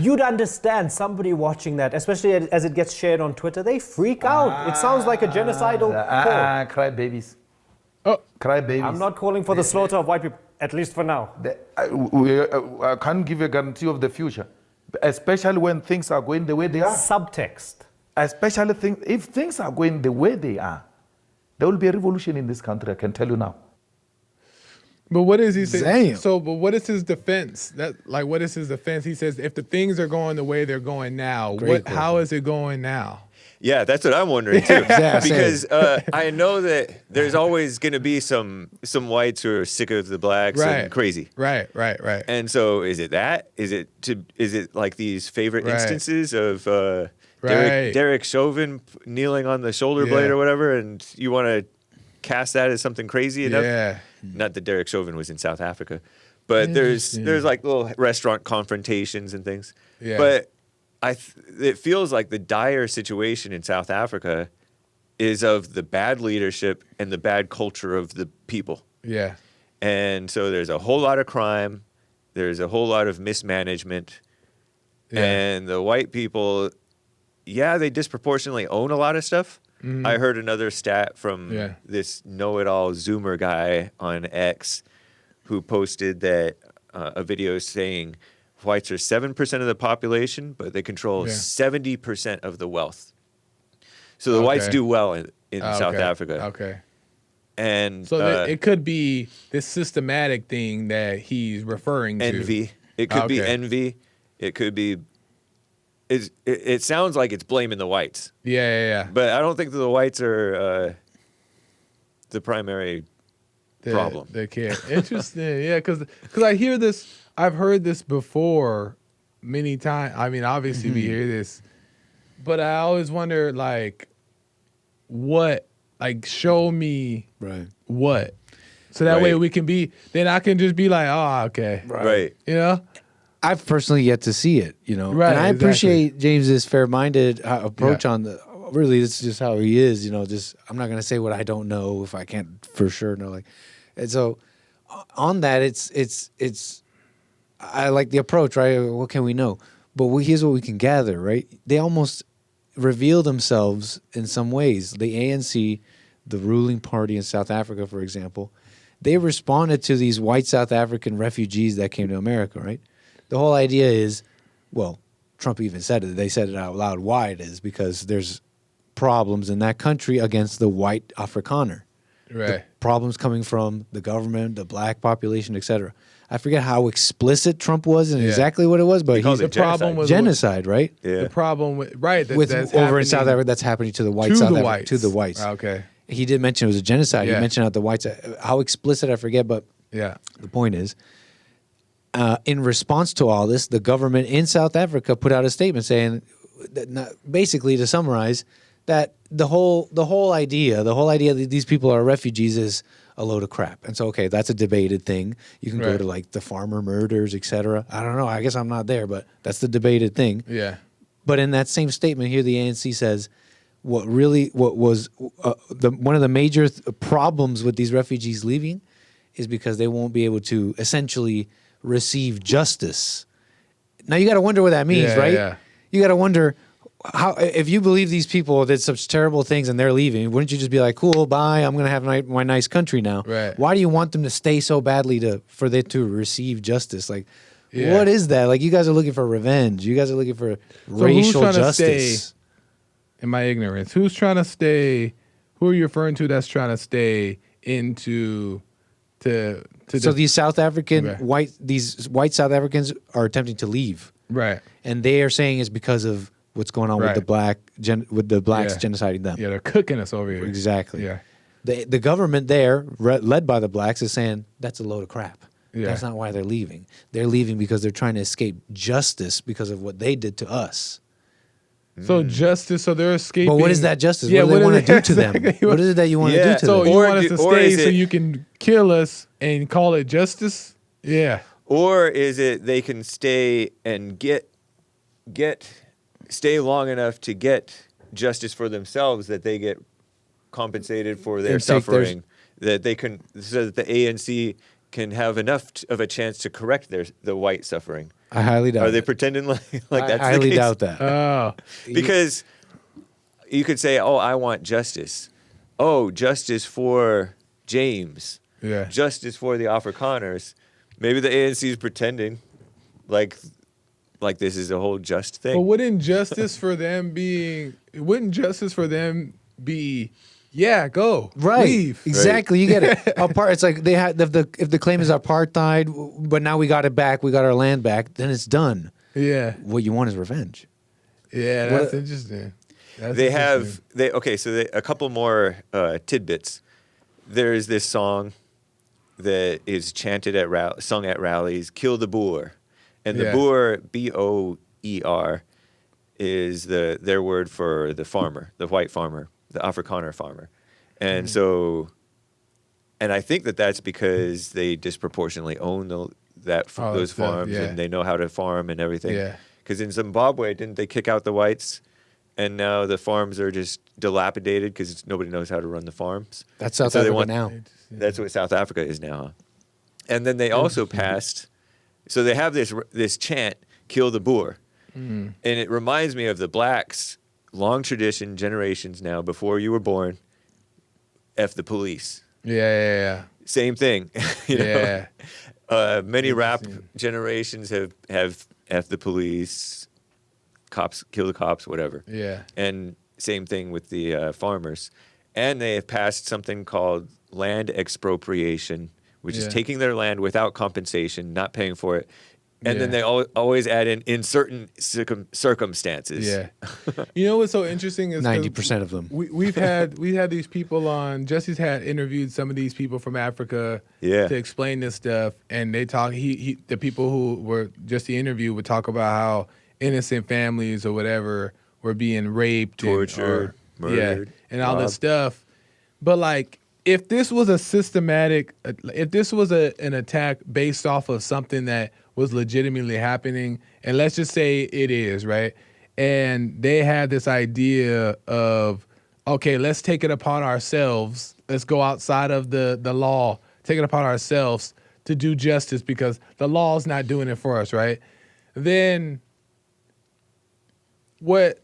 you'd understand somebody watching that, especially as it gets shared on Twitter, they freak out. It sounds like a genocidal call. Cry babies. Oh, Cry babies. I'm not calling for the slaughter of white people, at least for now. I can't give a guarantee of the future, especially when things are going the way they are. Subtext. Especially if things are going the way they are, there will be a revolution in this country, I can tell you now. but what is he saying? Damn. So, but what is his defense? What is his defense? He says if the things are going the way they're going now, how is it going now? Yeah, that's what I'm wondering too. Yeah, same. Because I know that there's always going to be some whites who are sick of the blacks and crazy. Right. And so, is it that? Is it like these favorite Right. instances of Right. Derek Chauvin kneeling on the shoulder blade or whatever, and you want to cast that as something crazy enough? Yeah. Not that Derek Chauvin was in South Africa, but there's like little restaurant confrontations and things. Yeah. But it feels like the dire situation in South Africa is of the bad leadership and the bad culture of the people. Yeah. And so there's a whole lot of crime. There's a whole lot of mismanagement. Yeah. And the white people, they disproportionately own a lot of stuff. Mm-hmm. I heard another stat from this know-it-all Zoomer guy on X who posted that a video saying whites are 7% of the population, but they control 70% of the wealth. So the whites do well in South Africa. Okay. And So it could be this systematic thing that he's referring to. envy. It could be envy. It could be. It sounds like it's blaming the whites. Yeah. But I don't think that the whites are the primary problem. They care. Interesting. Yeah, because I hear this. I've heard this before many times. I mean, obviously we hear this, but I always wonder, like, what? Like, show me what, so that way we can be. Then I can just be like, oh, okay, Right. You know. I've personally yet to see it, you know, Right, and I exactly. appreciate James's fair-minded approach on the. Really, it's just how he is, you know. Just I'm not gonna say what I don't know if I can't for sure know. Like, and so on that, it's. I like the approach, right? What can we know? But here's what we can gather, right? They almost reveal themselves in some ways. The ANC, the ruling party in South Africa, for example, they responded to these white South African refugees that came to America, right? The whole idea is, well, Trump even said it. They said it out loud why it is, because there's problems in that country against the white Afrikaner. Right. Problems coming from the government, the black population, etc. I forget how explicit Trump was and exactly what it was, but calls he's it The problem was genocide, right? Yeah. The problem with With that's over in South happening Africa, that's happening to the white to South the Africa, whites. to the whites. Okay. He did mention it was a genocide. Yeah. He mentioned out the whites. How explicit, I forget, but Yeah. the point is, in response to all this, the government in South Africa put out a statement saying, that basically, to summarize, that the whole idea that these people are refugees is a load of crap. And so, okay, that's a debated thing. You can go Right. to like the farmer murders, etc. I don't know. I guess I'm not there, but that's the debated thing. Yeah. But in that same statement here, the ANC says what was one of the major problems with these refugees leaving is because they won't be able to essentially receive justice. Now you got to wonder what that means, Yeah, right? yeah. You got to wonder how, if you believe these people did such terrible things and they're leaving, wouldn't you just be like, cool, bye, I'm going to have my nice country now? Right. Why do you want them to stay so badly for them to receive justice? Like, Yeah. what is that? Like, you guys are looking for revenge. You guys are looking for who's racial trying to justice. stay- In my ignorance, who's trying to stay? Who are you referring to that's trying to stay into to So these South African Okay. white South Africans are attempting to leave, right? and they are saying it's because of what's going on with the Right. with the blacks Yeah. genociding them. Yeah, they're cooking us over here. Exactly. Yeah. The government there, led by the blacks, is saying that's a load of crap. Yeah. That's not why they're leaving. They're leaving because they're trying to escape justice because of what they did to us. So justice, so they're escaping. But what is that justice? Yeah, what do they what want is to do it to them? exactly? What is it that you want to Yeah. do to So them? you Or want us do- to or stay is so it- you can kill us and call it justice? Yeah. Or is it they can stay and stay long enough to get justice for themselves that they get compensated for their And take suffering, that they can, so that the ANC can have enough of a chance to correct the white suffering. I highly doubt Are they it. pretending like I that's highly the case? doubt that. Oh. Because you could say, "Oh, I want justice. Oh, justice for James. Yeah. Justice for the Afrikaners." Maybe the ANC is pretending like this is a whole just thing. But wouldn't justice for them be? Yeah, go. Right. Leave. Exactly. You get it. It's like they had if the claim is apartheid, but now we got it back. We got our land back. Then it's done. Yeah. What you want is revenge. Yeah, that's interesting. A couple more tidbits. There's this song that is chanted sung at rallies, "Kill the Boer," and the Yeah. Boer, Boer, is their word for the farmer, the white farmer, the Afrikaner farmer, and so, and I think that's because they disproportionately own those stuff, farms yeah. and they know how to farm and everything. Yeah. Because in Zimbabwe, didn't they kick out the whites? And now the farms are just dilapidated because nobody knows how to run the farms. That's South So they Africa want- now. That's what South Africa is now. Huh? And then they also passed, so they have this chant, "Kill the Boer." And it reminds me of the blacks, long tradition, generations now, before you were born, F the police. Yeah. Same thing. you know? Yeah. Many rap generations have F the police, cops, kill the cops, whatever. Yeah. And same thing with the farmers. And they have passed something called land expropriation, which is Yeah. taking their land without compensation, not paying for it. And then they always add in certain circumstances. Yeah. You know what's so interesting is 90% of them. we've had these people on. Jesse's had interviewed some of these people from Africa Yeah. to explain this stuff, and they talk. The people who were just the interview would talk about how innocent families or whatever were being raped, Tortured, murdered, and all this robbed. stuff. But like, if this was a systematic, if this was an attack based off of something that was legitimately happening, and let's just say it is, right? And they had this idea of, okay, let's take it upon ourselves. Let's go outside of the law, take it upon ourselves to do justice because the law's not doing it for us, right? Then what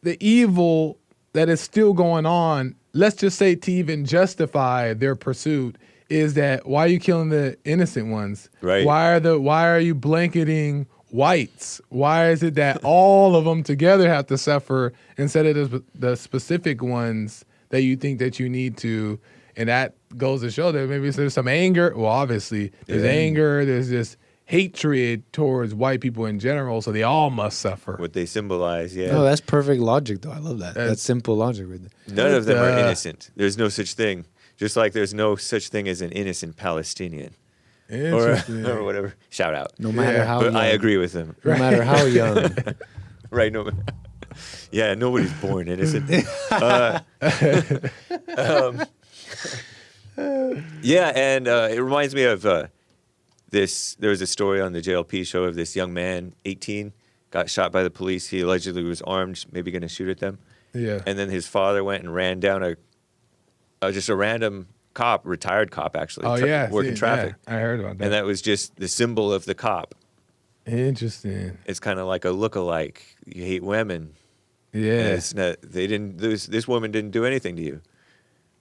the evil that is still going on, let's just say to even justify their pursuit, is that why are you killing the innocent ones? Right. Why are you blanketing whites? Why is it that all of them together have to suffer instead of the specific ones that you think that you need to? And that goes to show that maybe there's some anger. Well, obviously there's anger. There's this hatred towards white people in general, so they all must suffer. What they symbolize, yeah. No, that's perfect logic, though. I love that. That's simple logic right there. None of them are innocent. There's no such thing. Just like there's no such thing as an innocent Palestinian. Interesting. Or whatever. Shout out. No matter how But young. I agree with them. No matter how young. Right. No. Yeah. Nobody's born innocent. Yeah, and it reminds me of this. There was a story on the JLP show of this young man, 18, got shot by the police. He allegedly was armed, maybe going to shoot at them. Yeah. And then his father went and ran down just a random cop, retired cop actually, working traffic. Yeah, I heard about that. And that was just the symbol of the cop. Interesting. It's kind of like a look-alike. You hate women. Yeah. And it's not, they didn't. This woman didn't do anything to you.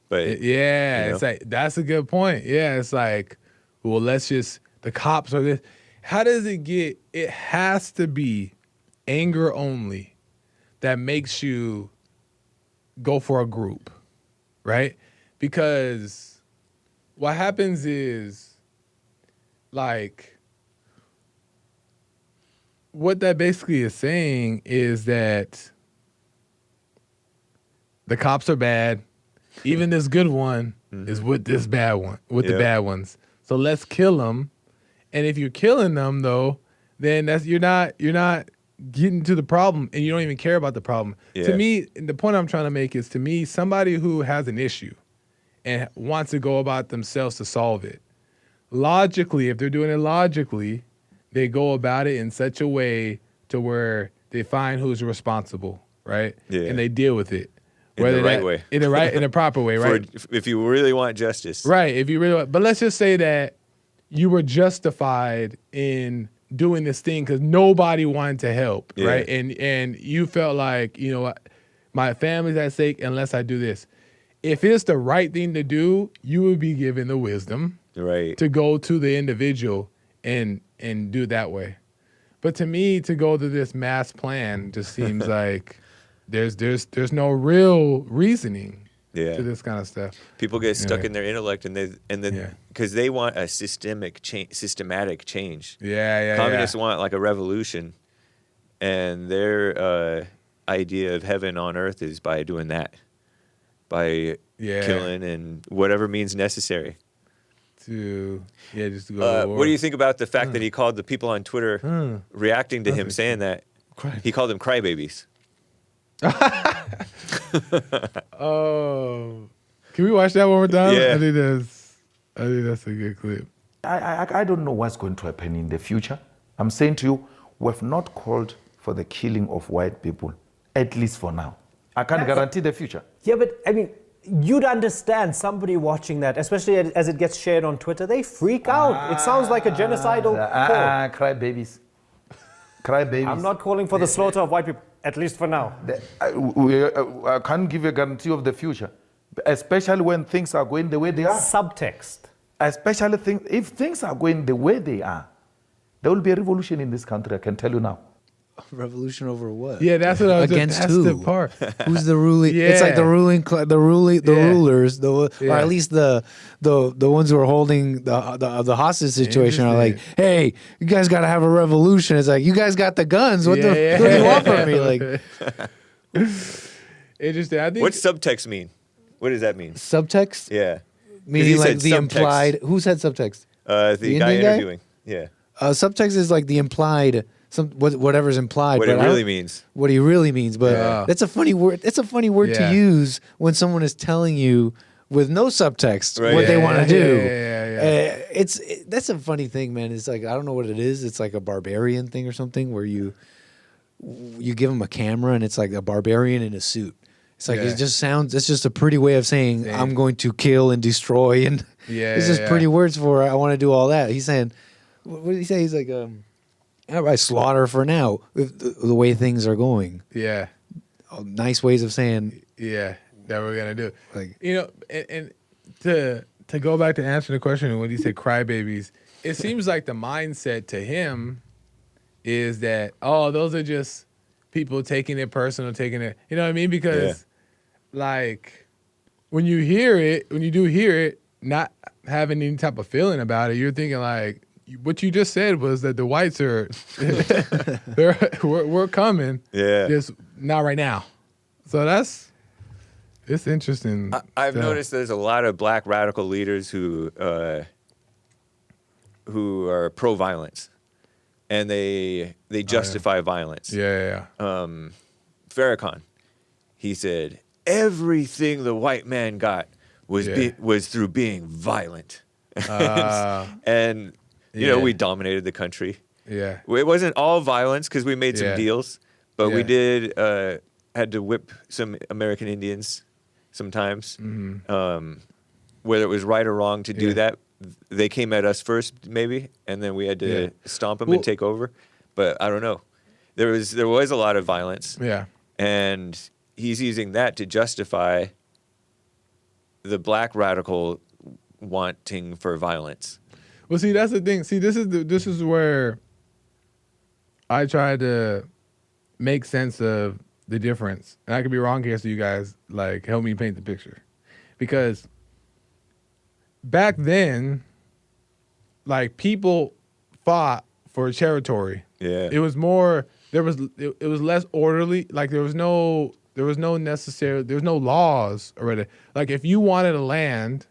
But Yeah, you know? it's like that's a good point. Yeah, it's like, well, let's just the cops are this. How does it get? It has to be anger only that makes you go for a group, right? Because what happens is, like, what that basically is saying is that the cops are bad. Even this good one is with this bad one, with the bad ones. So let's kill them. And if you're killing them, though, then you're not getting to the problem, and you don't even care about the problem. Yeah. To me, the point I'm trying to make is, to me, somebody who has an issue and wants to go about themselves to solve it, logically, if they're doing it logically, they go about it in such a way to where they find who's responsible, right? Yeah. And they deal with it. In the right way. In the proper way, right? If you really want justice. Right. If you really want, but let's just say that you were justified in doing this thing because nobody wanted to help, right? And you felt like, you know what, my family's at stake unless I do this. If it's the right thing to do, you would be given the wisdom to go to the individual and do it that way. But to me, to go to this mass plan just seems like there's no real reasoning to this kind of stuff. People get stuck in their intellect, and then because they want a systematic change. Communists want like a revolution, and their idea of heaven on earth is by doing that, by killing and whatever means necessary. Just to go to war. What do you think about the fact that he called the people on Twitter reacting to him saying that? He called them crybabies. Oh, can we watch that one more time? Yeah. I think that's a good clip. I don't know what's going to happen in the future. I'm saying to you, we have not called for the killing of white people, at least for now. I can't guarantee the future. Yeah, but I mean, you'd understand somebody watching that, especially as it gets shared on Twitter, they freak out. It sounds like a genocidal call. Cry babies. Cry babies. I'm not calling for the slaughter of white people, at least for now. I can't give a guarantee of the future, especially when things are going the way they are. Subtext. Especially if things are going the way they are, there will be a revolution in this country, I can tell you now. Revolution over what? Yeah, that's what I was against. That's who? the part. Who's the ruling? It's like the rulers, or at least the ones who are holding the hostage situation are like, hey, you guys got to have a revolution. It's like, you guys got the guns. What do you want from me? Like, interesting. I think. What's subtext mean? What does that mean? Subtext? Yeah. Meaning like the subtext. implied. Who said subtext? The guy interviewing. Yeah. Subtext is like the implied. Whatever's implied. What it really means. What he really means. But that's a funny word. It's a funny word to use when someone is telling you with no subtext what they want to do. That's a funny thing, man. It's like, I don't know what it is. It's like a barbarian thing or something where you give him a camera and it's like a barbarian in a suit. It's like it just sounds. It's just a pretty way of saying I'm going to kill and destroy, and it's just pretty words for I want to do all that. He's saying, what did he say? He's like I slaughter for now, the way things are going. Yeah. Nice ways of saying. Yeah, that we're going to do. Like, you know, and to go back to answering the question, when you say crybabies, it seems like the mindset to him is that, oh, those are just people taking it personal, taking it, you know what I mean? Because, like, when you do hear it, not having any type of feeling about it, you're thinking, like, what you just said was that the whites are, we're coming. Yeah. Just not right now. So it's interesting. I've noticed there's a lot of black radical leaders who are pro-violence, and they justify violence. Yeah. Farrakhan, he said everything the white man got was through being violent, and you know, we dominated the country. Yeah. It wasn't all violence because we made some deals, but we did had to whip some American Indians sometimes. Whether it was right or wrong to do that, they came at us first, maybe, and then we had to stomp them and take over. But I don't know. There was a lot of violence. Yeah. And he's using that to justify the black radical wanting for violence. Well, see, that's the thing. See, this is where I try to make sense of the difference. And I could be wrong here, so you guys, like, help me paint the picture. Because back then, like, people fought for territory. Yeah. It was more. It was less orderly. Like there was no laws already. Like if you wanted a land,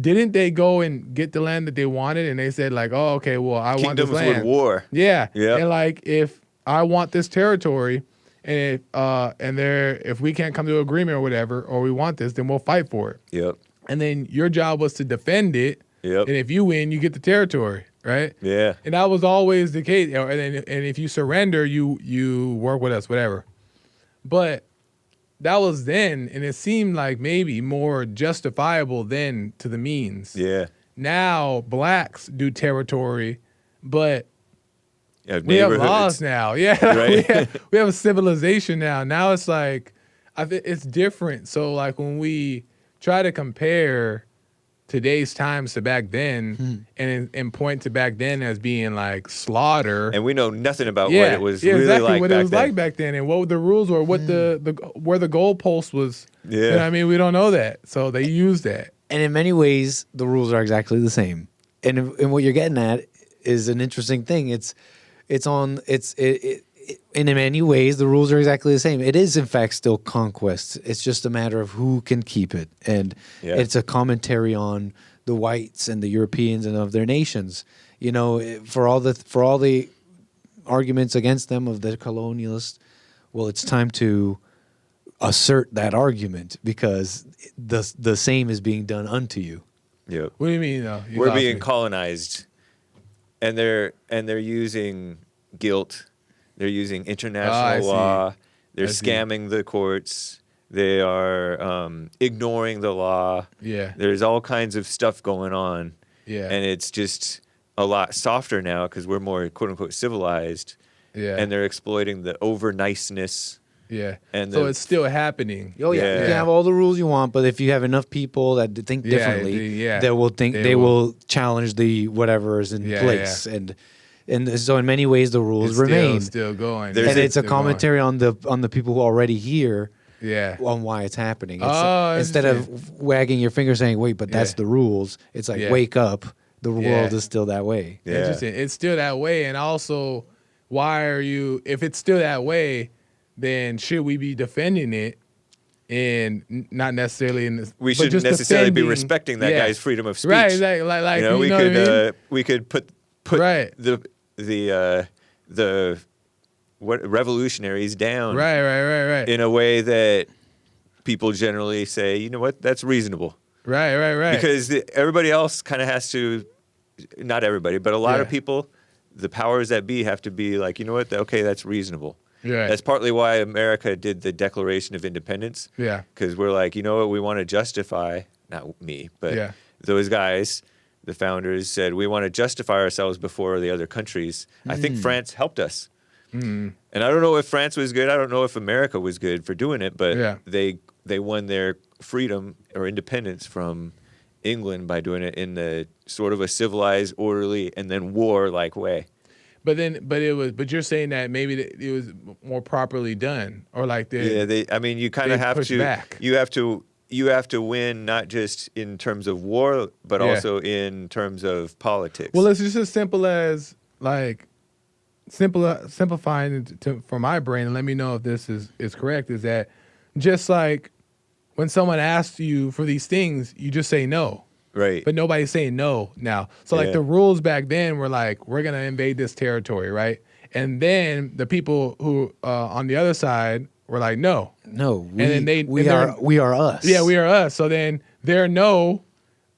didn't they go and get the land that they wanted, and they said like, oh, okay, well, I want this Kingdoms land. would war. Yeah. Yep. And like if I want this territory, and if we can't come to an agreement or whatever, or we want this, then we'll fight for it. Yep. And then your job was to defend it. Yep. And if you win, you get the territory, right? Yeah. And that was always the case. And if you surrender, you work with us, whatever. But that was then, and it seemed like maybe more justifiable then to the means. Yeah. Now blacks do territory, but We have laws now. Yeah, Right. we have a civilization now. Now it's like, I think it's different. So like when we try to compare today's times to back then, and point to back then as being like slaughter, And we know nothing about what it was really exactly like what back it was then. like back then, and what the rules were, what where the goalpost was. Yeah. You know what I mean, we don't know that, so they use that. And in many ways, the rules are exactly the same. And what you're getting at is an interesting thing. In many ways, the rules are exactly the same. It is, in fact, still conquest. It's just a matter of who can keep it. And it's a commentary on the whites and the Europeans and of their nations. You know, for all the arguments against them of the colonialists, well, it's time to assert that argument because the same is being done unto you. Yep. What do you mean, though? We're being colonized, and they're using guilt. They're using international law. They're scamming the courts. They are ignoring the law. Yeah. There's all kinds of stuff going on. Yeah. And it's just a lot softer now because we're more quote unquote civilized. Yeah. And they're exploiting the over niceness. Yeah. And so it's still happening. Oh yeah. You can have all the rules you want, but if you have enough people that think differently, they will challenge the whatever is in place. And so in many ways the rules remain. Still going. And it's a commentary on the people who are already here. Yeah. On why it's happening. Oh, instead of wagging your finger saying, "Wait, but that's the rules." It's like, wake up. The world is still that way. Yeah. Interesting. It's still that way, and also, why are you? If it's still that way, then should we be defending it, and not necessarily in this? We shouldn't necessarily be respecting that guy's freedom of speech. Right. Like you know, we could put right. the revolutionaries down. Right. In a way that people generally say, you know what, that's reasonable. Right. Because everybody else kind of has to, not everybody, but a lot of people, the powers that be have to be like, you know what, okay, that's reasonable. Yeah. That's partly why America did the Declaration of Independence. Yeah. Because we're like, you know what, we want to justify, not me, but those guys, the founders said, we want to justify ourselves before the other countries. I think France helped us. And I don't know if France was good. I don't know if America was good for doing it, but they won their freedom or independence from England by doing it in the sort of a civilized, orderly, and then war-like way. But you're saying that maybe it was more properly done, or like you kind of have to back. You have to win not just in terms of war, but also in terms of politics. Well, it's just as simple as like simplifying it for my brain, and let me know if this is correct. Is that just like when someone asks you for these things, you just say no. Right. But nobody's saying no now. So like the rules back then were like, we're going to invade this territory, right? And then the people who on the other side were like, no. No. And then we are us. Yeah, we are us. So then their no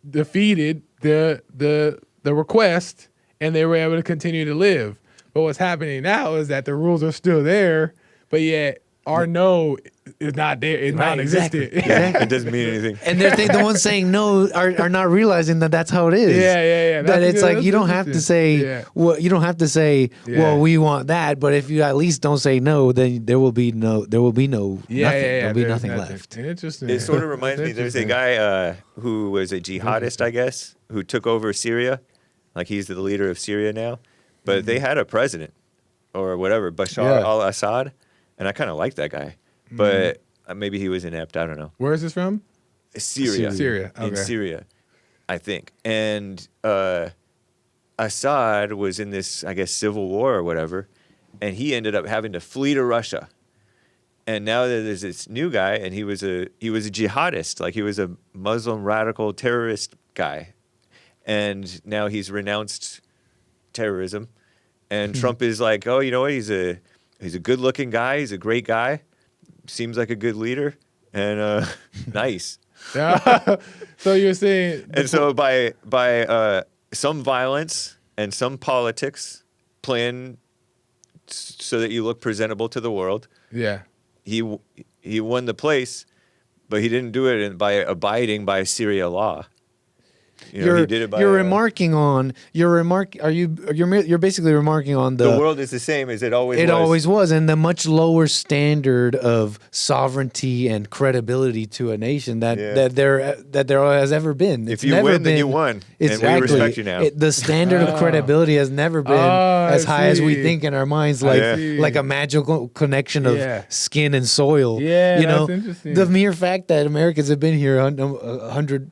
defeated the request, and they were able to continue to live. But what's happening now is that the rules are still there, but yet our no is not there. It's non-existent. Exactly. It doesn't mean anything. And the ones saying no are not realizing that that's how it is. Yeah. That it's like you don't have to say well, you don't have to say well, we want that, but if you at least don't say no, then there will be nothing. There'll be nothing left. Interesting. It sort of reminds me. There's a guy who was a jihadist, I guess, who took over Syria. Like he's the leader of Syria now, but they had a president or whatever, Bashar al-Assad. And I kind of like that guy, but maybe he was inept. I don't know. Where is this from? Syria. Syria. Okay. In Syria, I think. And Assad was in this, I guess, civil war or whatever, and he ended up having to flee to Russia. And now there's this new guy, and he was a jihadist, like he was a Muslim radical terrorist guy, and now he's renounced terrorism. And Trump is like, oh, you know what? He's a good-looking guy. He's a great guy. Seems like a good leader, and nice. So you're saying, And so by some violence and some politics, playing so that you look presentable to the world, yeah, he won the place, but he didn't do it by abiding by Syria law. You know, he did it by, you're remarking on you're basically remarking on the world is the same as it always was. It always was, and the much lower standard of sovereignty and credibility to a nation that there has ever been. If you win, then you won, and we respect you now. The standard of credibility has never been as high as we think in our minds, like a magical connection of skin and soil. Yeah, you know, that's interesting. the mere fact that Americans have been here 100,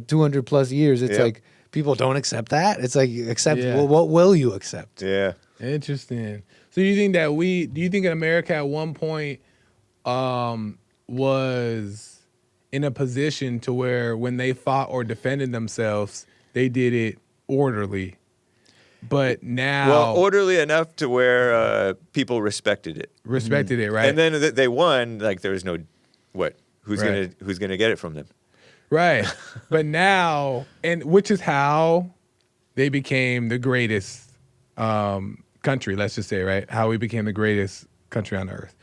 200 plus years. It's like people don't accept that. It's like well, what will you accept? Yeah, interesting. So you think that do you think that America at one point was in a position to where when they fought or defended themselves, they did it orderly, but now orderly enough to where people respected it, right? And then they won. Like there was no who's gonna get it from them. Right. But now, and which is how they became the greatest country, let's just say, right? How we became the greatest country on earth.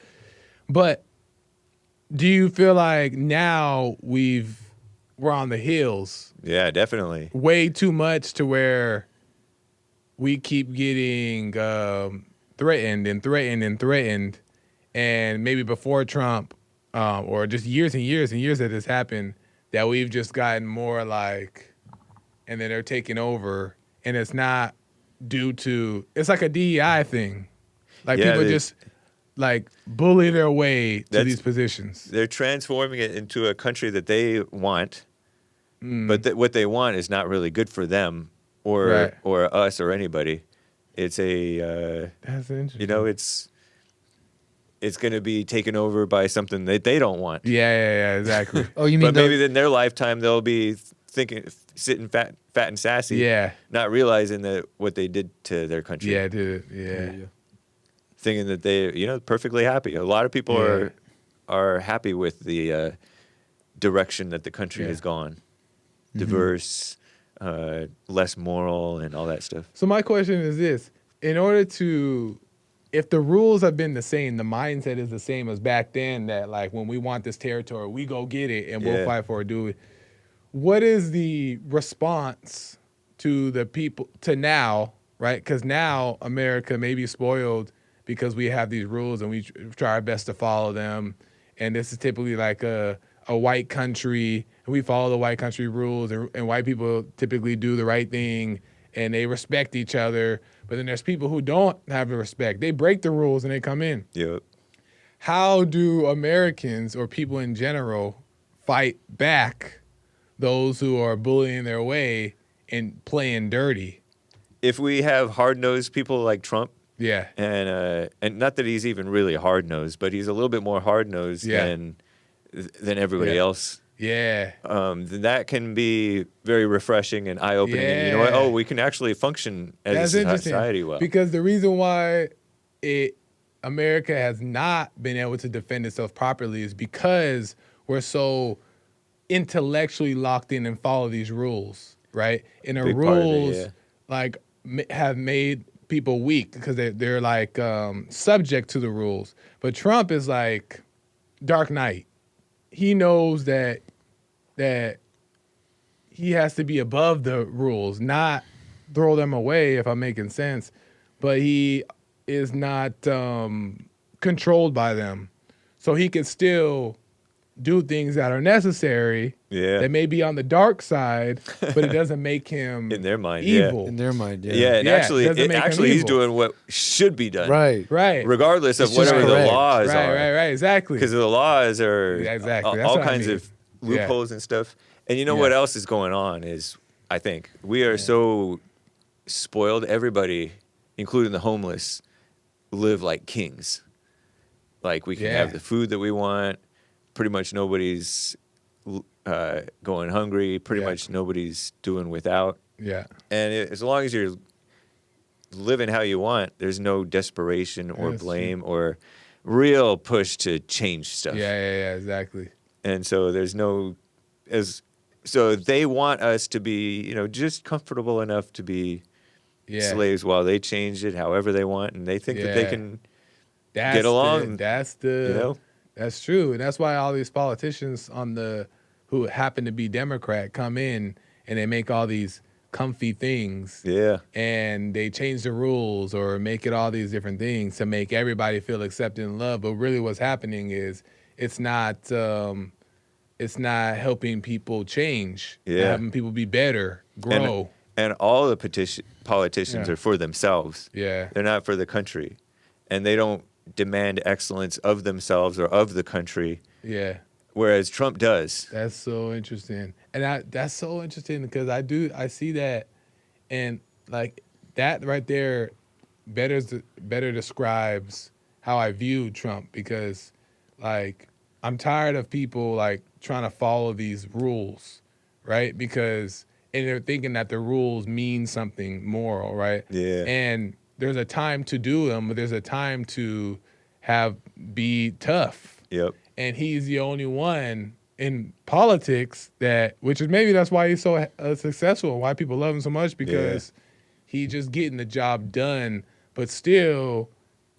But do you feel like now we're on the heels? Yeah, definitely. Way too much to where we keep getting threatened and threatened and threatened. And maybe before Trump, or just years and years and years that this happened, that we've just gotten more like, and then they're taking over, and it's not due to, it's like a DEI thing. Like people just like bully their way to these positions. They're transforming it into a country that they want, but what they want is not really good for them or us or anybody. It's that's interesting. You know, it's going to be taken over by something that they don't want. Yeah, exactly. Oh, you mean? But maybe in their lifetime they'll be sitting fat and sassy, not realizing that what they did to their country. Yeah, dude. Yeah. Thinking that they, perfectly happy. A lot of people are happy with the direction that the country has gone. Diverse, less moral, and all that stuff. So my question is this: in order to, if the rules have been the same, the mindset is the same as back then, that like when we want this territory, we go get it and we'll fight for it, do it. What is the response to the people to now, right? Because now America may be spoiled because we have these rules and we try our best to follow them. And this is typically like a white country, and we follow the white country rules, and white people typically do the right thing and they respect each other. But then there's people who don't have the respect. They break the rules and they come in. Yep. How do Americans or people in general fight back those who are bullying their way and playing dirty? If we have hard-nosed people like Trump, and not that he's even really hard-nosed, but he's a little bit more hard-nosed than everybody else. Yeah. Then that can be very refreshing and eye-opening. Yeah. And you know what? Oh, we can actually function as a society well. Because the reason why America has not been able to defend itself properly is because we're so intellectually locked in and follow these rules, right? And the rules like have made people weak because they're like subject to the rules. But Trump is like Dark Knight. He knows that he has to be above the rules, not throw them away, if I'm making sense. But he is not controlled by them. So he can still do things that are necessary that may be on the dark side, but it doesn't make him in their mind evil. In their mind, and actually he's doing what should be done. Right. Regardless of whatever the laws are. Right, exactly. Because the laws are exactly. all kinds of loopholes and stuff. And you know what else is going on is, I think, we are so spoiled everybody, including the homeless, live like kings. Like we can have the food that we want. Pretty much nobody's going hungry. Pretty much nobody's doing without. Yeah. And as long as you're living how you want, there's no desperation or blame or real push to change stuff. Yeah, exactly. And so there's no so they want us to be, just comfortable enough to be slaves while they change it however they want, and they think that they can get along. That's true, and that's why all these politicians who happen to be Democrat come in and they make all these comfy things. Yeah. And they change the rules or make it all these different things to make everybody feel accepted and loved. But really, what's happening is it's not helping people change. Having people be better, grow. And all the politicians are for themselves. Yeah. They're not for the country. And they don't demand excellence of themselves or of the country. Yeah. Whereas Trump does. That's so interesting. And that's so interesting because I see that, and like that right there better describes how I view Trump, because like I'm tired of people like trying to follow these rules, right? And they're thinking that the rules mean something moral, right? Yeah. And there's a time to do them, but there's a time to be tough. Yep. And he's the only one in politics which is maybe that's why he's so successful, why people love him so much, because he's just getting the job done, but still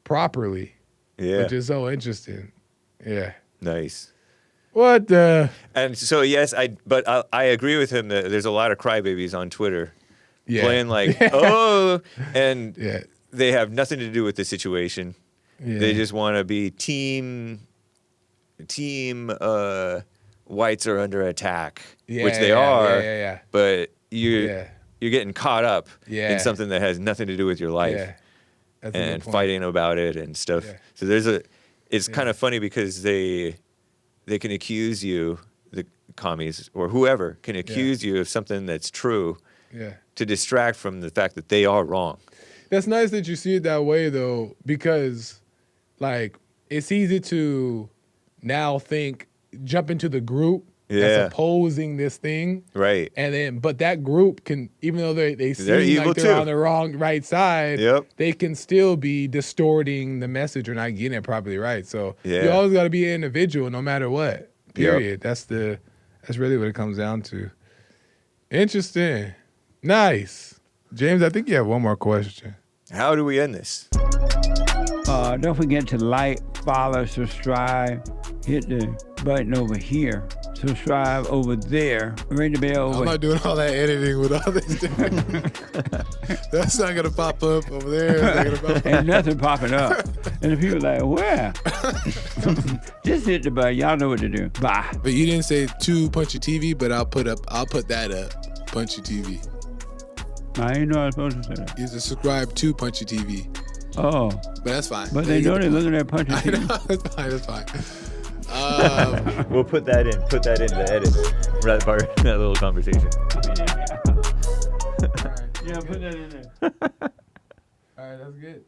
properly. Yeah. Which is so interesting. Yeah. Nice. What the? And so, yes, I agree with him that there's a lot of crybabies on Twitter playing like, and they have nothing to do with the situation. Yeah. They just want to be team whites are under attack, which they are, but you're getting caught up in something that has nothing to do with your life and fighting about it and stuff. Yeah. So it's kind of funny because they can accuse you, the commies or whoever can accuse you of something that's true to distract from the fact that they are wrong. That's nice that you see it that way, though, because like it's easy to now jump into the group that's opposing this thing. Right. And then, but that group can, even though they seem like they're on the right side, they can still be distorting the message or not getting it properly right. So you always got to be an individual no matter what, period. Yep. That's really what it comes down to. Interesting. Nice. James, I think you have one more question. How do we end this? Don't forget to like, follow, subscribe. Hit the button over here. Subscribe over there. Ring the bell over. I'm not doing all that editing with all this. That's not going to pop up over there. Ain't nothing popping up. And the people are like, where? Just hit the button. Y'all know what to do. Bye. But you didn't say to Punchie TV, but I'll put that up. Punchie TV. I didn't know I was supposed to say that. You subscribe to Punchie TV. Oh. But that's fine. But they know they're looking at Punchie TV. That's fine. We'll put that in the edit. That part, that little conversation. Yeah, put that in there. All right, that's good.